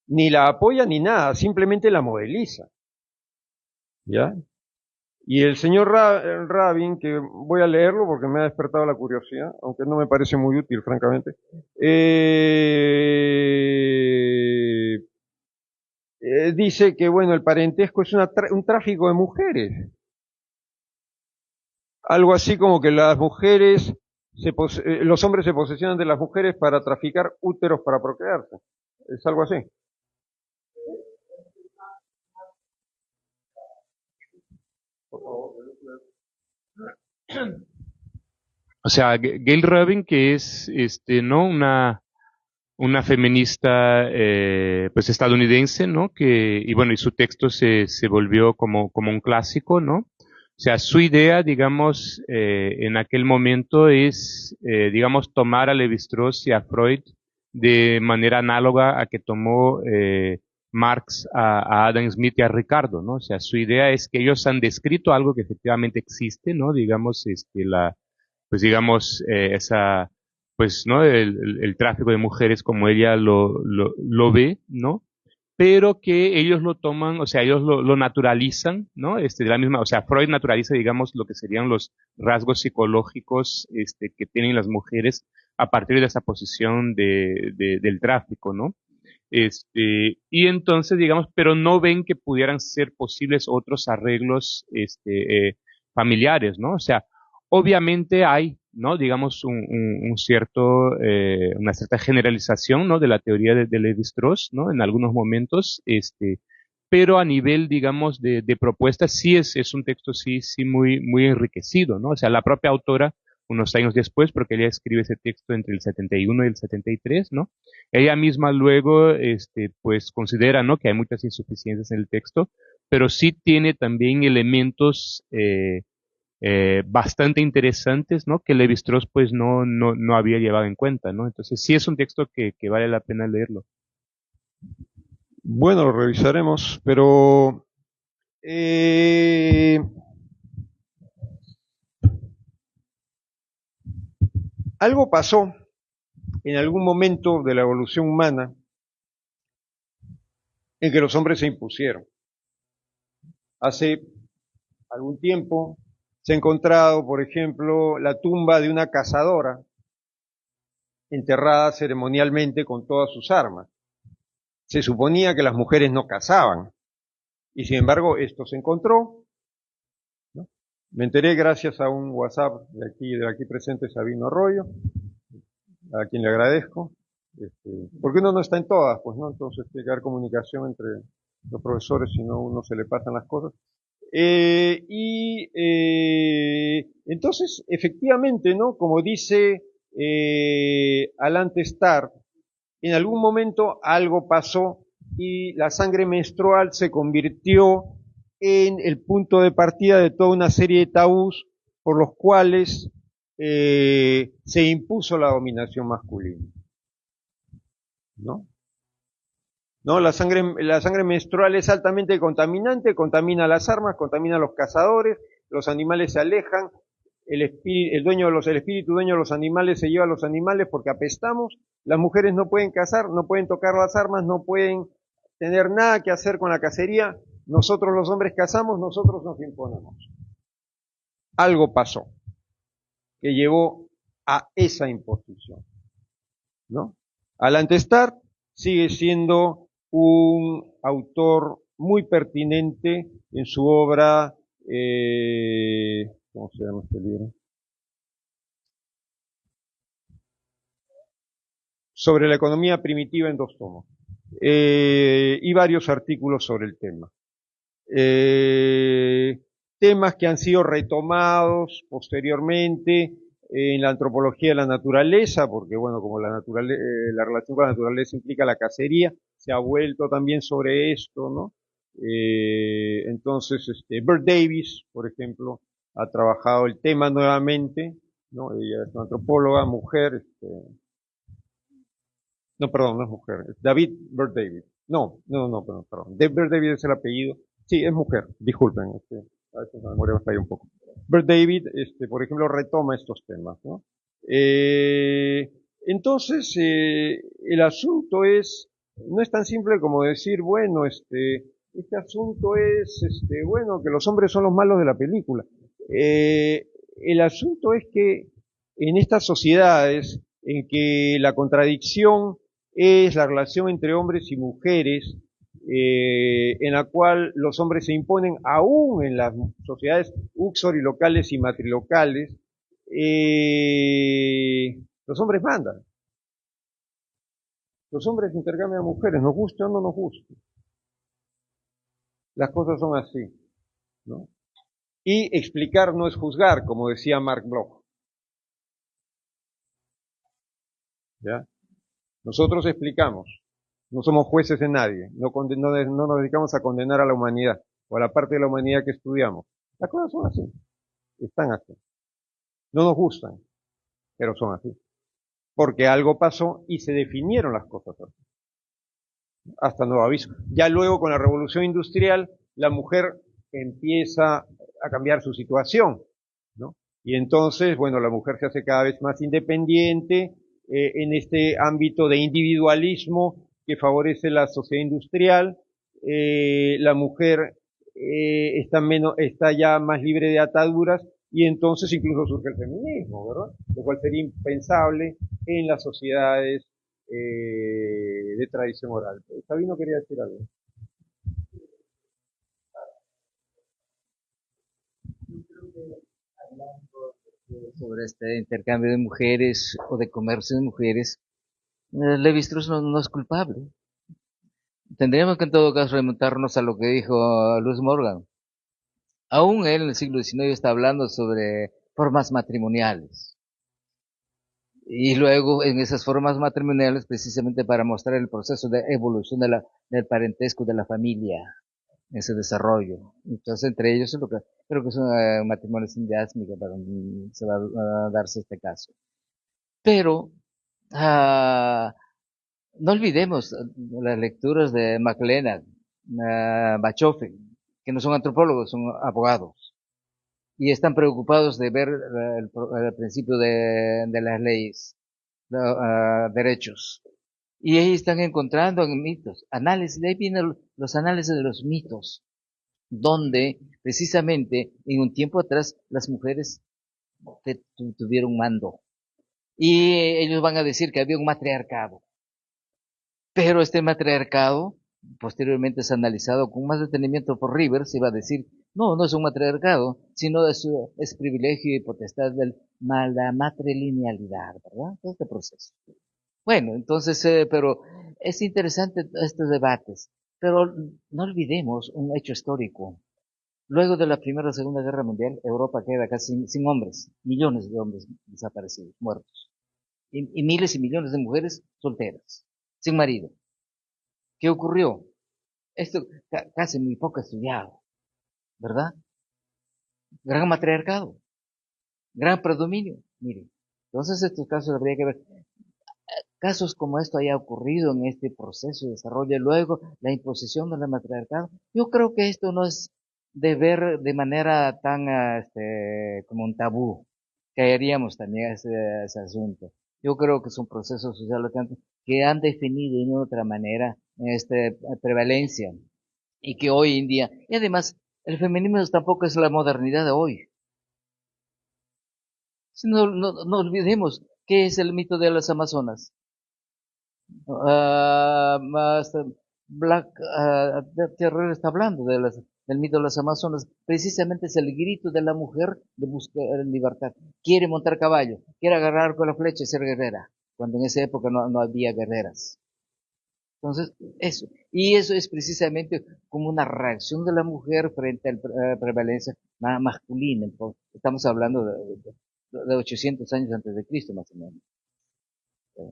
Ni la apoya ni nada, simplemente la modeliza. ¿Ya? Y el señor Rabin, que voy a leerlo porque me ha despertado la curiosidad, aunque no me parece muy útil, francamente, dice que, bueno, el parentesco es un tráfico de mujeres. Algo así como que las mujeres, los hombres se posesionan de las mujeres para traficar úteros para procrearse. Es algo así. O sea, Gail Rubin, que es no una feminista pues estadounidense, ¿no? Y bueno, y su texto se volvió como un clásico, ¿no? O sea, su idea, digamos, en aquel momento es, digamos, tomar a Levi-Strauss y a Freud de manera análoga a que tomó Marx a Adam Smith y a Ricardo, ¿no? O sea, su idea es que ellos han descrito algo que efectivamente existe, ¿no? Digamos, pues digamos, pues, ¿no? El tráfico de mujeres como ella lo ve, ¿no? Pero que ellos lo toman, o sea, ellos lo naturalizan, ¿no? De la misma, o sea, Freud naturaliza, digamos, lo que serían los rasgos psicológicos, que tienen las mujeres a partir de esa posición del tráfico, ¿no? Y entonces, digamos, pero no ven que pudieran ser posibles otros arreglos, familiares, ¿no? O sea, obviamente hay, ¿no? Digamos, un cierto, una cierta generalización, ¿no? De la teoría de Levi-Strauss, ¿no? En algunos momentos, pero a nivel, digamos, de propuestas, sí es un texto, sí, muy enriquecido, ¿no? O sea, la propia autora, unos años después, porque ella escribe ese texto entre el 71 y el 73, ¿no? Ella misma luego, pues considera, ¿no? Que hay muchas insuficiencias en el texto, pero sí tiene también elementos, bastante interesantes, ¿no? Que Levi-Strauss pues no había llevado en cuenta, ¿no? Entonces sí es un texto que vale la pena leerlo. Bueno, lo revisaremos, pero algo pasó en algún momento de la evolución humana en que los hombres se impusieron. Hace algún tiempo se ha encontrado, por ejemplo, la tumba de una cazadora enterrada ceremonialmente con todas sus armas. Se suponía que las mujeres no cazaban, y sin embargo esto se encontró, ¿no? Me enteré gracias a un WhatsApp del aquí presente Sabino Arroyo, a quien le agradezco, porque uno no está en todas, pues, ¿no? Entonces tiene que haber comunicación entre los profesores, si no uno se le pasan las cosas. Entonces, efectivamente, ¿no? Como dice Alan Testar, en algún momento algo pasó y la sangre menstrual se convirtió en el punto de partida de toda una serie de tabús por los cuales se impuso la dominación masculina, ¿no? ¿No? La sangre menstrual es altamente contaminante, contamina las armas, contamina a los cazadores, los animales se alejan, el espíritu dueño de los animales se lleva a los animales porque apestamos, las mujeres no pueden cazar, no pueden tocar las armas, no pueden tener nada que hacer con la cacería, nosotros los hombres cazamos, nosotros nos imponemos. Algo pasó que llevó a esa imposición, ¿no? Alan Testar sigue siendo un autor muy pertinente en su obra, ¿cómo se llama este libro? Sobre la economía primitiva en 2 tomos, y varios artículos sobre el tema. Temas que han sido retomados posteriormente en la antropología de la naturaleza, porque bueno, como la relación con la naturaleza implica la cacería, se ha vuelto también sobre esto, ¿no? Entonces, Bert Davis, por ejemplo, ha trabajado el tema nuevamente, ¿no? Ella es una antropóloga, mujer, no, perdón, no es mujer, es David Bert Davis. No, perdón. Bert Davis es el apellido. Sí, es mujer, disculpen, a veces la memoria me falla un poco. Bert David, por ejemplo, retoma estos temas, ¿no? Entonces, el asunto no es tan simple como decir, bueno, este asunto es, bueno, que los hombres son los malos de la película. El asunto es que en estas sociedades en que la contradicción es la relación entre hombres y mujeres, en la cual los hombres se imponen aún en las sociedades uxorilocales y matrilocales, los hombres mandan. Los hombres intercambian mujeres, nos guste o no nos guste. Las cosas son así, ¿no? Y explicar no es juzgar, como decía Mark Bloch. ¿Ya? Nosotros explicamos, no somos jueces de nadie, no nos dedicamos a condenar a la humanidad o a la parte de la humanidad que estudiamos. Las cosas son así, están así. No nos gustan, pero son así. Porque algo pasó y se definieron las cosas así. Hasta nuevo aviso. Ya luego con la revolución industrial, la mujer empieza a cambiar su situación, ¿no? Y entonces, bueno, la mujer se hace cada vez más independiente en este ámbito de individualismo que favorece la sociedad industrial. La mujer está ya más libre de ataduras y entonces incluso surge el feminismo, ¿verdad? Lo cual sería impensable en las sociedades de tradición oral. Sabino quería decir algo. Sobre este intercambio de mujeres o de comercio de mujeres, Levi-Strauss no es culpable. Tendríamos que en todo caso remontarnos a lo que dijo Louis Morgan. Aún él en el siglo XIX está hablando sobre formas matrimoniales. Y luego en esas formas matrimoniales precisamente para mostrar el proceso de evolución del parentesco de la familia, ese desarrollo. Entonces entre ellos es lo que creo que es un matrimonio sindiásmico para se va a darse este caso. Pero no olvidemos las lecturas de McLennan, Bachofen, que no son antropólogos, son abogados. Y están preocupados de ver el principio de las leyes, derechos. Y ahí están encontrando en mitos, análisis, de ahí vienen los análisis de los mitos, donde precisamente en un tiempo atrás las mujeres tuvieron mando. Y ellos van a decir que había un matriarcado. Pero este matriarcado posteriormente es analizado con más detenimiento por Rivers y va a decir, no es un matriarcado, sino es privilegio y potestad de la matrilinealidad, ¿verdad? Todo este proceso. Bueno, entonces, pero es interesante estos debates. Pero no olvidemos un hecho histórico. Luego de la Primera y Segunda Guerra Mundial, Europa queda casi sin hombres, millones de hombres desaparecidos, muertos, y miles y millones de mujeres solteras, sin marido. ¿Qué ocurrió? Esto casi muy poco estudiado, ¿verdad? Gran matriarcado, gran predominio. Miren, entonces estos casos habría que ver. Casos como esto haya ocurrido en este proceso de desarrollo y luego la imposición del matriarcado. Yo creo que esto no es de ver de manera tan como un tabú, caeríamos también a ese asunto. Yo creo que es un proceso social que han definido de otra manera prevalencia y que hoy en día, y además el feminismo tampoco es la modernidad de hoy. Si no olvidemos qué es el mito de las Amazonas. Más Black Terror está hablando del mito de las Amazonas. Precisamente es el grito de la mujer de buscar libertad. Quiere montar caballo, quiere agarrar con la flecha y ser guerrera, cuando en esa época no había guerreras. Entonces, eso. Y eso es precisamente como una reacción de la mujer frente a la prevalencia masculina. Entonces, estamos hablando de 800 años antes de Cristo, más o menos.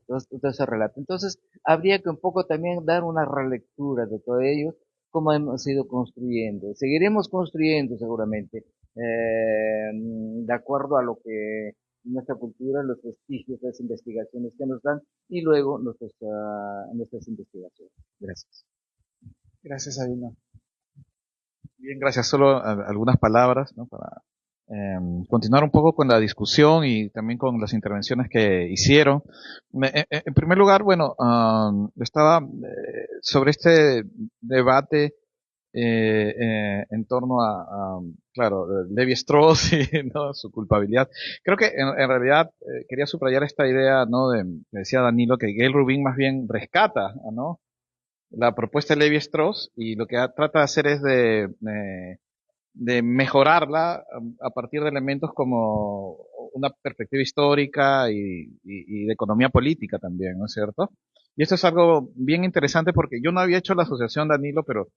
Todo ese relato. Entonces, habría que un poco también dar una relectura de todo ello, cómo hemos ido construyendo. Seguiremos construyendo seguramente, de acuerdo a lo que nuestra cultura, los vestigios, las investigaciones que nos dan y luego nuestras investigaciones. Gracias. Gracias, Sabino. Bien, gracias. Solo algunas palabras, ¿no? Para continuar un poco con la discusión y también con las intervenciones que hicieron. En primer lugar, bueno, estaba sobre este debate en torno claro, Levi-Strauss y ¿no? su culpabilidad. Creo que en realidad quería subrayar esta idea, ¿no? Que decía Danilo, que Gail Rubin más bien rescata, ¿no? La propuesta de Levi-Strauss y lo que trata de hacer es de mejorarla a partir de elementos como una perspectiva histórica y de economía política también, ¿no es cierto? Y esto es algo bien interesante porque yo no había hecho la asociación, Danilo, pero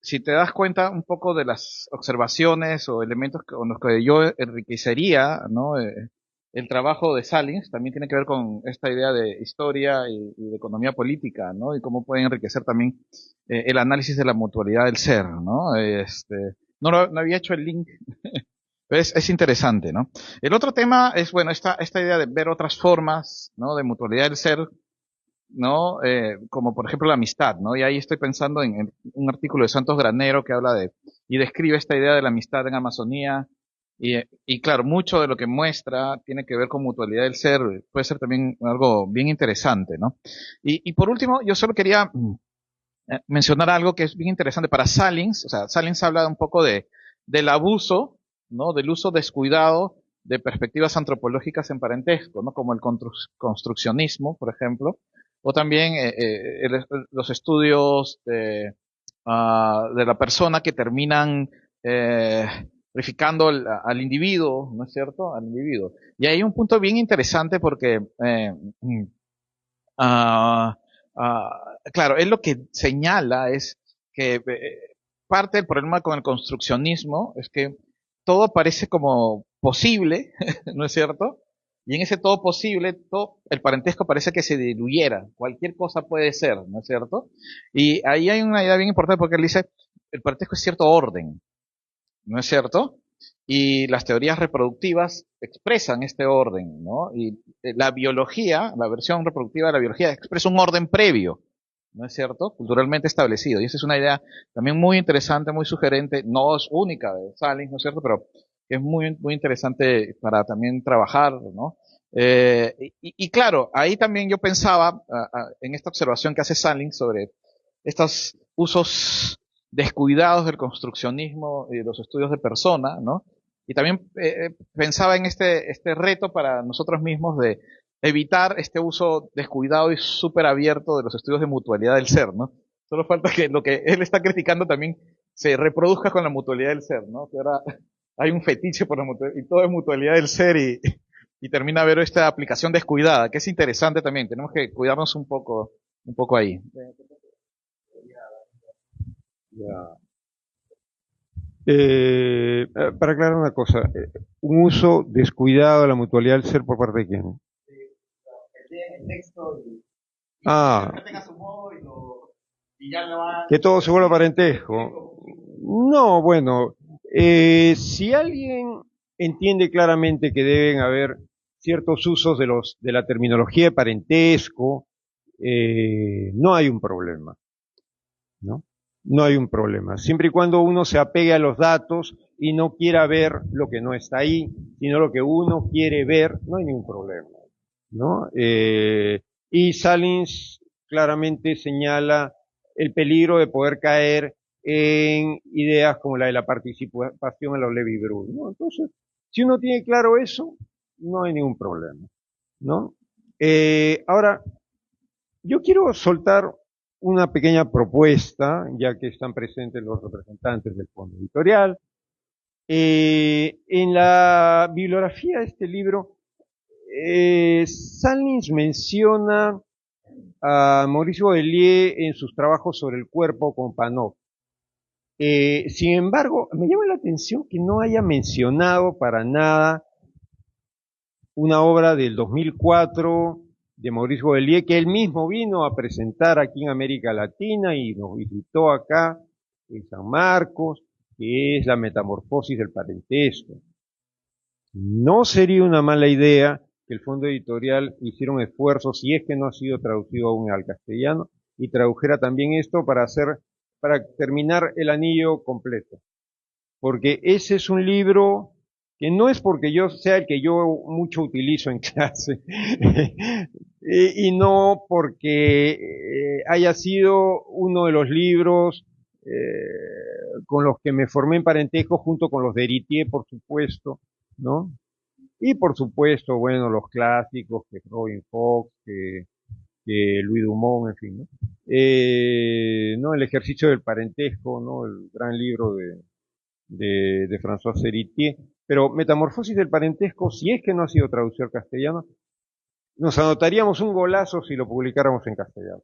si te das cuenta un poco de las observaciones o elementos con los que yo enriquecería, ¿no? El trabajo de Salins también tiene que ver con esta idea de historia y de economía política, ¿no? Y cómo pueden enriquecer también el análisis de la mutualidad del ser, ¿no? No había hecho el link, pero es interesante, ¿no? El otro tema es, bueno, esta idea de ver otras formas, ¿no? De mutualidad del ser, ¿no? Como por ejemplo la amistad, ¿no? Y ahí estoy pensando en un artículo de Santos Granero que habla y describe esta idea de la amistad en Amazonía. Y claro, mucho de lo que muestra tiene que ver con mutualidad del ser, puede ser también algo bien interesante, ¿no? Y por último, yo solo quería mencionar algo que es bien interesante para Salins. O sea, Salins habla un poco del abuso, ¿no? Del uso descuidado de perspectivas antropológicas en parentesco, ¿no? Como el construccionismo, por ejemplo, o también los estudios de la persona que terminan verificando al individuo, ¿no es cierto? Al individuo. Y hay un punto bien interesante porque claro, él lo que señala es que parte del problema con el construccionismo es que todo parece como posible, ¿no es cierto? Y en ese todo posible, todo el parentesco parece que se diluyera. Cualquier cosa puede ser, ¿no es cierto? Y ahí hay una idea bien importante porque él dice, el parentesco es cierto orden, ¿no es cierto? Y las teorías reproductivas expresan este orden, ¿no? Y la biología, la versión reproductiva de la biología expresa un orden previo, ¿no es cierto? Culturalmente establecido. Y esa es una idea también muy interesante, muy sugerente, no es única de Salins, ¿no es cierto? Pero es muy, muy interesante para también trabajar, ¿no? Y claro, ahí también yo pensaba en esta observación que hace Salins sobre estos usos descuidados del construccionismo y de los estudios de persona, ¿no? Y también pensaba en este reto para nosotros mismos de evitar este uso descuidado y súper abierto de los estudios de mutualidad del ser, ¿no? Solo falta que lo que él está criticando también se reproduzca con la mutualidad del ser, ¿no? Que ahora hay un fetiche por la mutualidad, y todo es mutualidad del ser y termina a ver esta aplicación descuidada, que es interesante también. Tenemos que cuidarnos un poco ahí. Ya. Para aclarar una cosa, un uso descuidado de la mutualidad del ser por parte de quién. Ah, que todo se vuelva parentesco. No, bueno, si alguien entiende claramente que deben haber ciertos usos de la terminología de parentesco, no hay un problema, ¿no? No hay un problema. Siempre y cuando uno se apegue a los datos y no quiera ver lo que no está ahí, sino lo que uno quiere ver, no hay ningún problema, ¿no? Y Salins claramente señala el peligro de poder caer en ideas como la de la participación en los Levi-Bruce, ¿no? Entonces, si uno tiene claro eso, no hay ningún problema, ¿no? Ahora, yo quiero soltar una pequeña propuesta, ya que están presentes los representantes del Fondo Editorial. En la bibliografía de este libro, Salins menciona a Maurice Godelier en sus trabajos sobre el cuerpo con Panov. Sin embargo, me llama la atención que no haya mencionado para nada una obra del 2004 de Maurice Godelier, que él mismo vino a presentar aquí en América Latina y nos visitó acá en San Marcos, que es La metamorfosis del parentesco. No sería una mala idea que el Fondo Editorial hiciera un esfuerzo, si es que no ha sido traducido aún al castellano, y tradujera también esto para terminar el anillo completo. Porque ese es un libro que no es porque yo sea el que yo mucho utilizo en clase, y no porque haya sido uno de los libros con los que me formé en parentesco, junto con los de Héritier, por supuesto, ¿no? Y por supuesto, bueno, los clásicos, que Robin Fox, que Louis Dumont, en fin, ¿no? ¿No? El ejercicio del parentesco, ¿no? El gran libro de François Héritier. Pero Metamorfosis del parentesco, si es que no ha sido traducido al castellano, nos anotaríamos un golazo si lo publicáramos en castellano.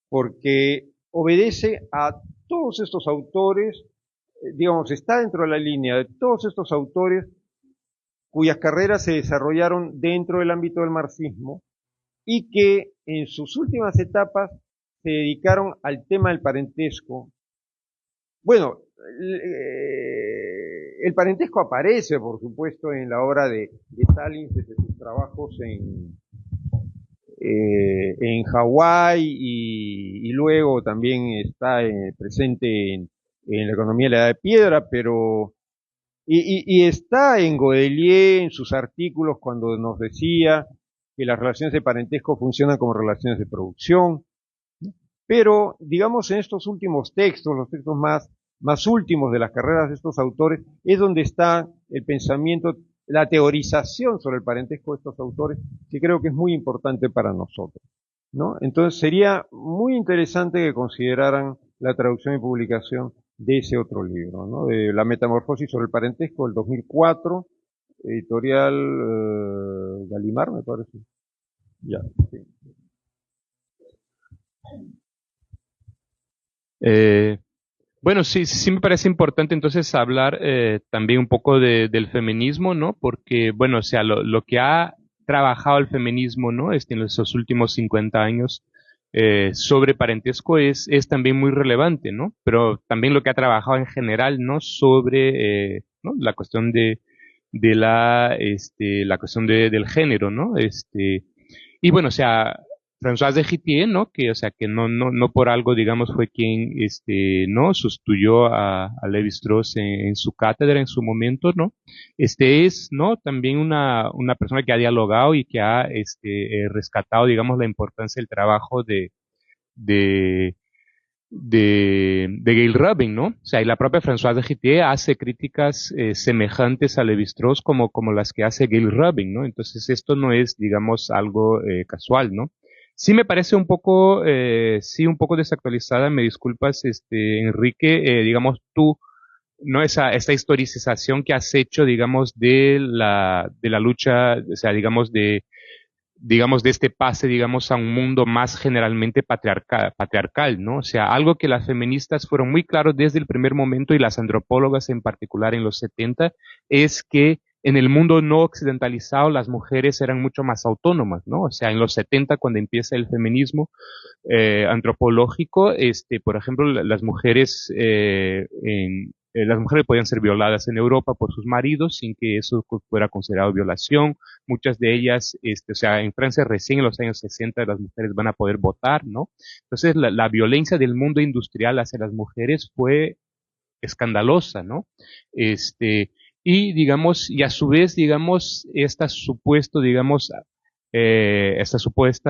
Porque obedece a todos estos autores, digamos, está dentro de la línea de todos estos autores cuyas carreras se desarrollaron dentro del ámbito del marxismo y que en sus últimas etapas se dedicaron al tema del parentesco. Bueno, el parentesco aparece, por supuesto, en la obra de Salins desde sus trabajos en Hawái y luego también está presente en la economía de la Edad de Piedra, pero y está en Godelier en sus artículos cuando nos decía que las relaciones de parentesco funcionan como relaciones de producción, pero digamos en estos últimos textos, los textos más últimos de las carreras de estos autores, es donde está el pensamiento, la teorización sobre el parentesco de estos autores, que creo que es muy importante para nosotros, ¿no? Entonces sería muy interesante que consideraran la traducción y publicación de ese otro libro, ¿no? De La metamorfosis sobre el parentesco, del 2004, editorial Gallimard, me parece. Ya, sí. Bueno, sí me parece importante entonces hablar también un poco del feminismo, ¿no? Porque, bueno, o sea, lo que ha trabajado el feminismo, ¿no? En esos últimos 50 años sobre parentesco es también muy relevante, ¿no? Pero también lo que ha trabajado en general, ¿no? Sobre ¿no? La cuestión la cuestión del género, ¿no? Y bueno, o sea, François de Héritier, ¿no? Que, o sea, que no por algo, digamos, fue quien, ¿no? Sustituyó a Lévi-Strauss en su cátedra en su momento, ¿no? Es, ¿no? También una persona que ha dialogado y que ha, rescatado, digamos, la importancia del trabajo de Gail Rubin, ¿no? O sea, y la propia Françoise de Héritier hace críticas semejantes a Lévi-Strauss como las que hace Gail Rubin, ¿no? Entonces esto no es, digamos, algo casual, ¿no? Sí me parece un poco desactualizada, me disculpas, Enrique, digamos, tú, ¿no? Esta historicización que has hecho, digamos, de la lucha, o sea, digamos, digamos, de este pase, digamos, a un mundo más generalmente patriarcal, ¿no? O sea, algo que las feministas fueron muy claros desde el primer momento y las antropólogas en particular en los 70, es que en el mundo no occidentalizado las mujeres eran mucho más autónomas, ¿no? O sea, en los 70, cuando empieza el feminismo antropológico, por ejemplo, las mujeres podían ser violadas en Europa por sus maridos sin que eso fuera considerado violación. Muchas de ellas, o sea, en Francia recién en los años 60 las mujeres van a poder votar, ¿no? Entonces, la violencia del mundo industrial hacia las mujeres fue escandalosa, ¿no? Y digamos, y a su vez, digamos, esta supuesta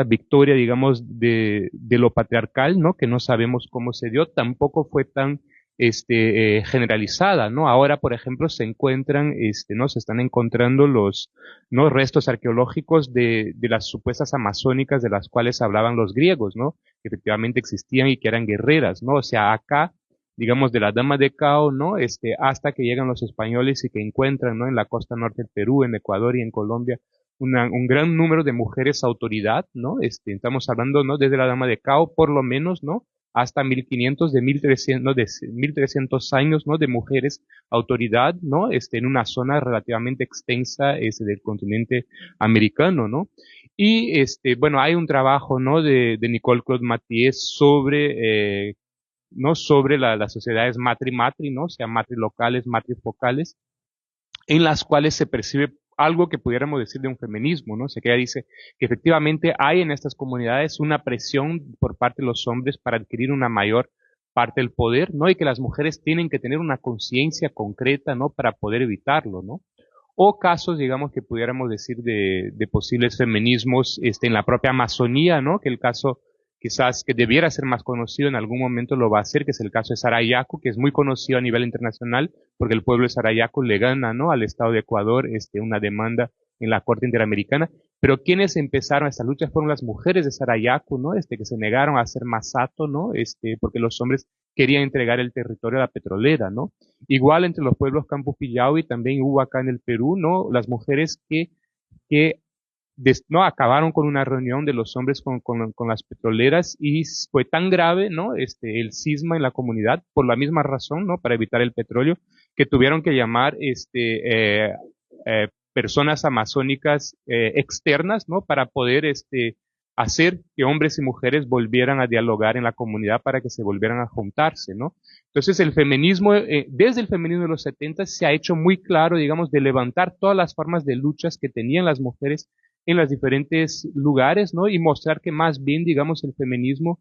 victoria, digamos, de lo patriarcal, ¿no? Que no sabemos cómo se dio, tampoco fue tan generalizada, ¿no? Ahora, por ejemplo, se encuentran, ¿no? Se están encontrando los, ¿no? Restos arqueológicos de las supuestas amazónicas de las cuales hablaban los griegos, ¿no? Que efectivamente existían y que eran guerreras, ¿no? O sea, acá, digamos, de la Dama de Cao, ¿no? Hasta que llegan los españoles y que encuentran, ¿no? En la costa norte del Perú, en Ecuador y en Colombia, un gran número de mujeres autoridad, ¿no? Estamos hablando, ¿no? Desde la Dama de Cao, por lo menos, ¿no? Hasta 1500, de 1300, ¿no? De 1300 años, ¿no? De mujeres autoridad, ¿no? En una zona relativamente extensa, del continente americano, ¿no? Y, bueno, hay un trabajo, ¿no? De Nicole Claude Mathies sobre, ¿no? Sobre las sociedades matri-matri, ¿no? O sea, matrilocales, matrifocales, en las cuales se percibe algo que pudiéramos decir de un feminismo, ¿no? O sea, que ella dice que efectivamente hay en estas comunidades una presión por parte de los hombres para adquirir una mayor parte del poder, ¿no? Y que las mujeres tienen que tener una conciencia concreta, ¿no? Para poder evitarlo, ¿no? O casos, digamos, que pudiéramos decir de posibles feminismos, en la propia Amazonía, ¿no? Que el caso quizás que debiera ser más conocido en algún momento lo va a ser, que es el caso de Sarayaku, que es muy conocido a nivel internacional, porque el pueblo de Sarayaku le gana, ¿no? Al Estado de Ecuador, una demanda en la Corte Interamericana. Pero quienes empezaron estas luchas fueron las mujeres de Sarayaku, ¿no? Que se negaron a hacer masato, ¿no? Porque los hombres querían entregar el territorio a la petrolera, ¿no? Igual entre los pueblos Campupillaui también hubo acá en el Perú, ¿no? Las mujeres que no acabaron con una reunión de los hombres con las petroleras y fue tan grave, ¿no? El cisma en la comunidad por la misma razón, ¿no? Para evitar el petróleo, que tuvieron que llamar, personas amazónicas externas, ¿no? Para poder, hacer que hombres y mujeres volvieran a dialogar en la comunidad para que se volvieran a juntarse, ¿no? Entonces el feminismo, desde el feminismo de los 70 se ha hecho muy claro, digamos, de levantar todas las formas de luchas que tenían las mujeres en los diferentes lugares, ¿no? Y mostrar que más bien, digamos, el feminismo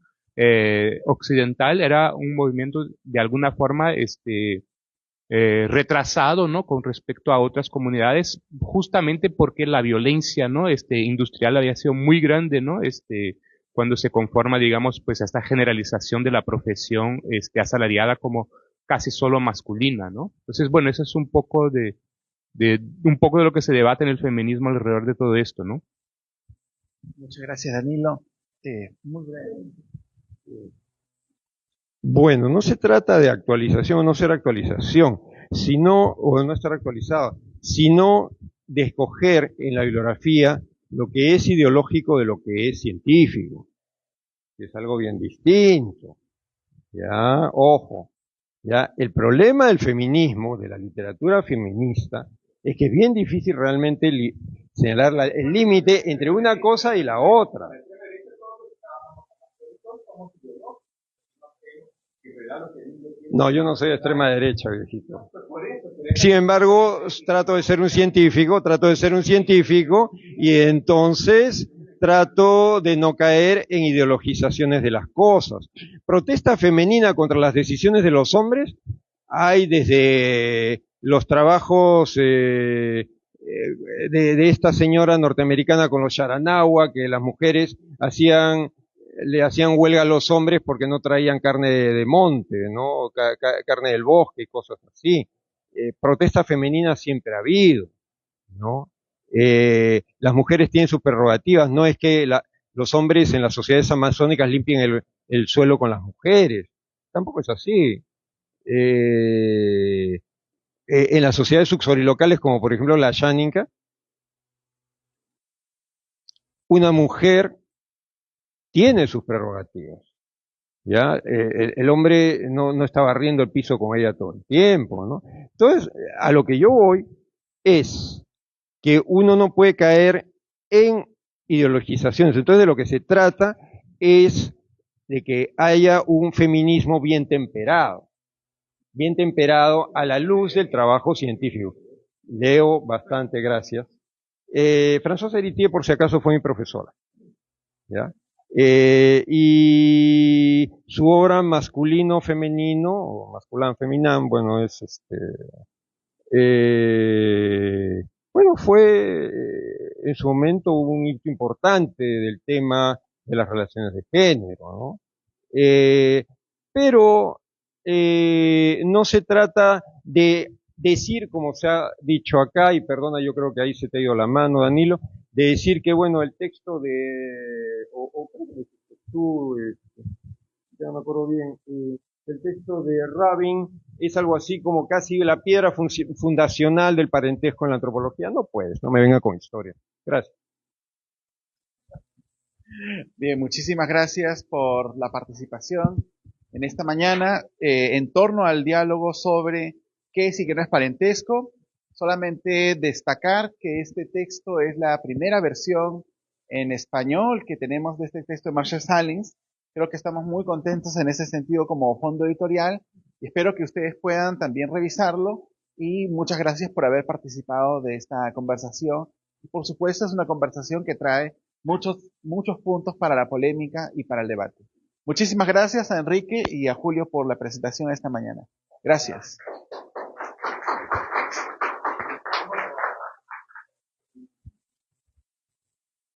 occidental era un movimiento de alguna forma, retrasado, ¿no? Con respecto a otras comunidades, justamente porque la violencia, ¿no? Industrial había sido muy grande, ¿no? Cuando se conforma, digamos, pues esta generalización de la profesión, asalariada como casi solo masculina, ¿no? Entonces, bueno, eso es un poco de lo que se debate en el feminismo alrededor de todo esto, ¿no? Muchas gracias, Danilo. Muy breve. Bueno, no se trata de actualización o no ser actualización, sino, o no estar actualizado, sino de escoger en la bibliografía lo que es ideológico de lo que es científico, que es algo bien distinto. Ya, ojo, ya, el problema del feminismo, de la literatura feminista, es que es bien difícil realmente señalar el límite entre una cosa y la otra. No, yo no soy de extrema derecha, viejito. Sin embargo, trato de ser un científico, y entonces trato de no caer en ideologizaciones de las cosas. Protesta femenina contra las decisiones de los hombres hay desde los trabajos de esta señora norteamericana con los Sharanagua, que las mujeres le hacían huelga a los hombres porque no traían carne de monte, ¿no? Carne del bosque y cosas así. Protesta femenina siempre ha habido, ¿no? Las mujeres tienen sus prerrogativas, no es que los hombres en las sociedades amazónicas limpien el suelo con las mujeres, tampoco es así. En las sociedades subsorilocales, como por ejemplo la Xáninca, una mujer tiene sus prerrogativas. ¿Ya? El hombre no está barriendo el piso con ella todo el tiempo, ¿no? Entonces, a lo que yo voy es que uno no puede caer en ideologizaciones. Entonces, de lo que se trata es de que haya un feminismo bien temperado a la luz del trabajo científico. Leo bastante, gracias. Françoise Héritier, por si acaso, fue mi profesora, ¿ya? Y su obra masculino femenino o masculán feminán, bueno, es bueno, fue en su momento un hito importante del tema de las relaciones de género, ¿no? Pero no se trata de decir, como se ha dicho acá, y perdona, yo creo que ahí se te ha ido la mano, Danilo, de decir que, bueno, el texto o ¿cómo lo dijiste tú? Ya no me acuerdo bien, el texto de Rabin es algo así como casi la piedra fundacional del parentesco en la antropología. No puedes, no me venga con historia. Gracias. Bien, muchísimas gracias por la participación en esta mañana en torno al diálogo sobre qué es y qué no es parentesco. Solamente destacar que este texto es la primera versión en español que tenemos de este texto de Marshall Salins. Creo que estamos muy contentos en ese sentido como fondo editorial y espero que ustedes puedan también revisarlo y muchas gracias por haber participado de esta conversación. Y por supuesto es una conversación que trae muchos puntos para la polémica y para el debate. Muchísimas gracias a Enrique y a Julio por la presentación esta mañana. Gracias.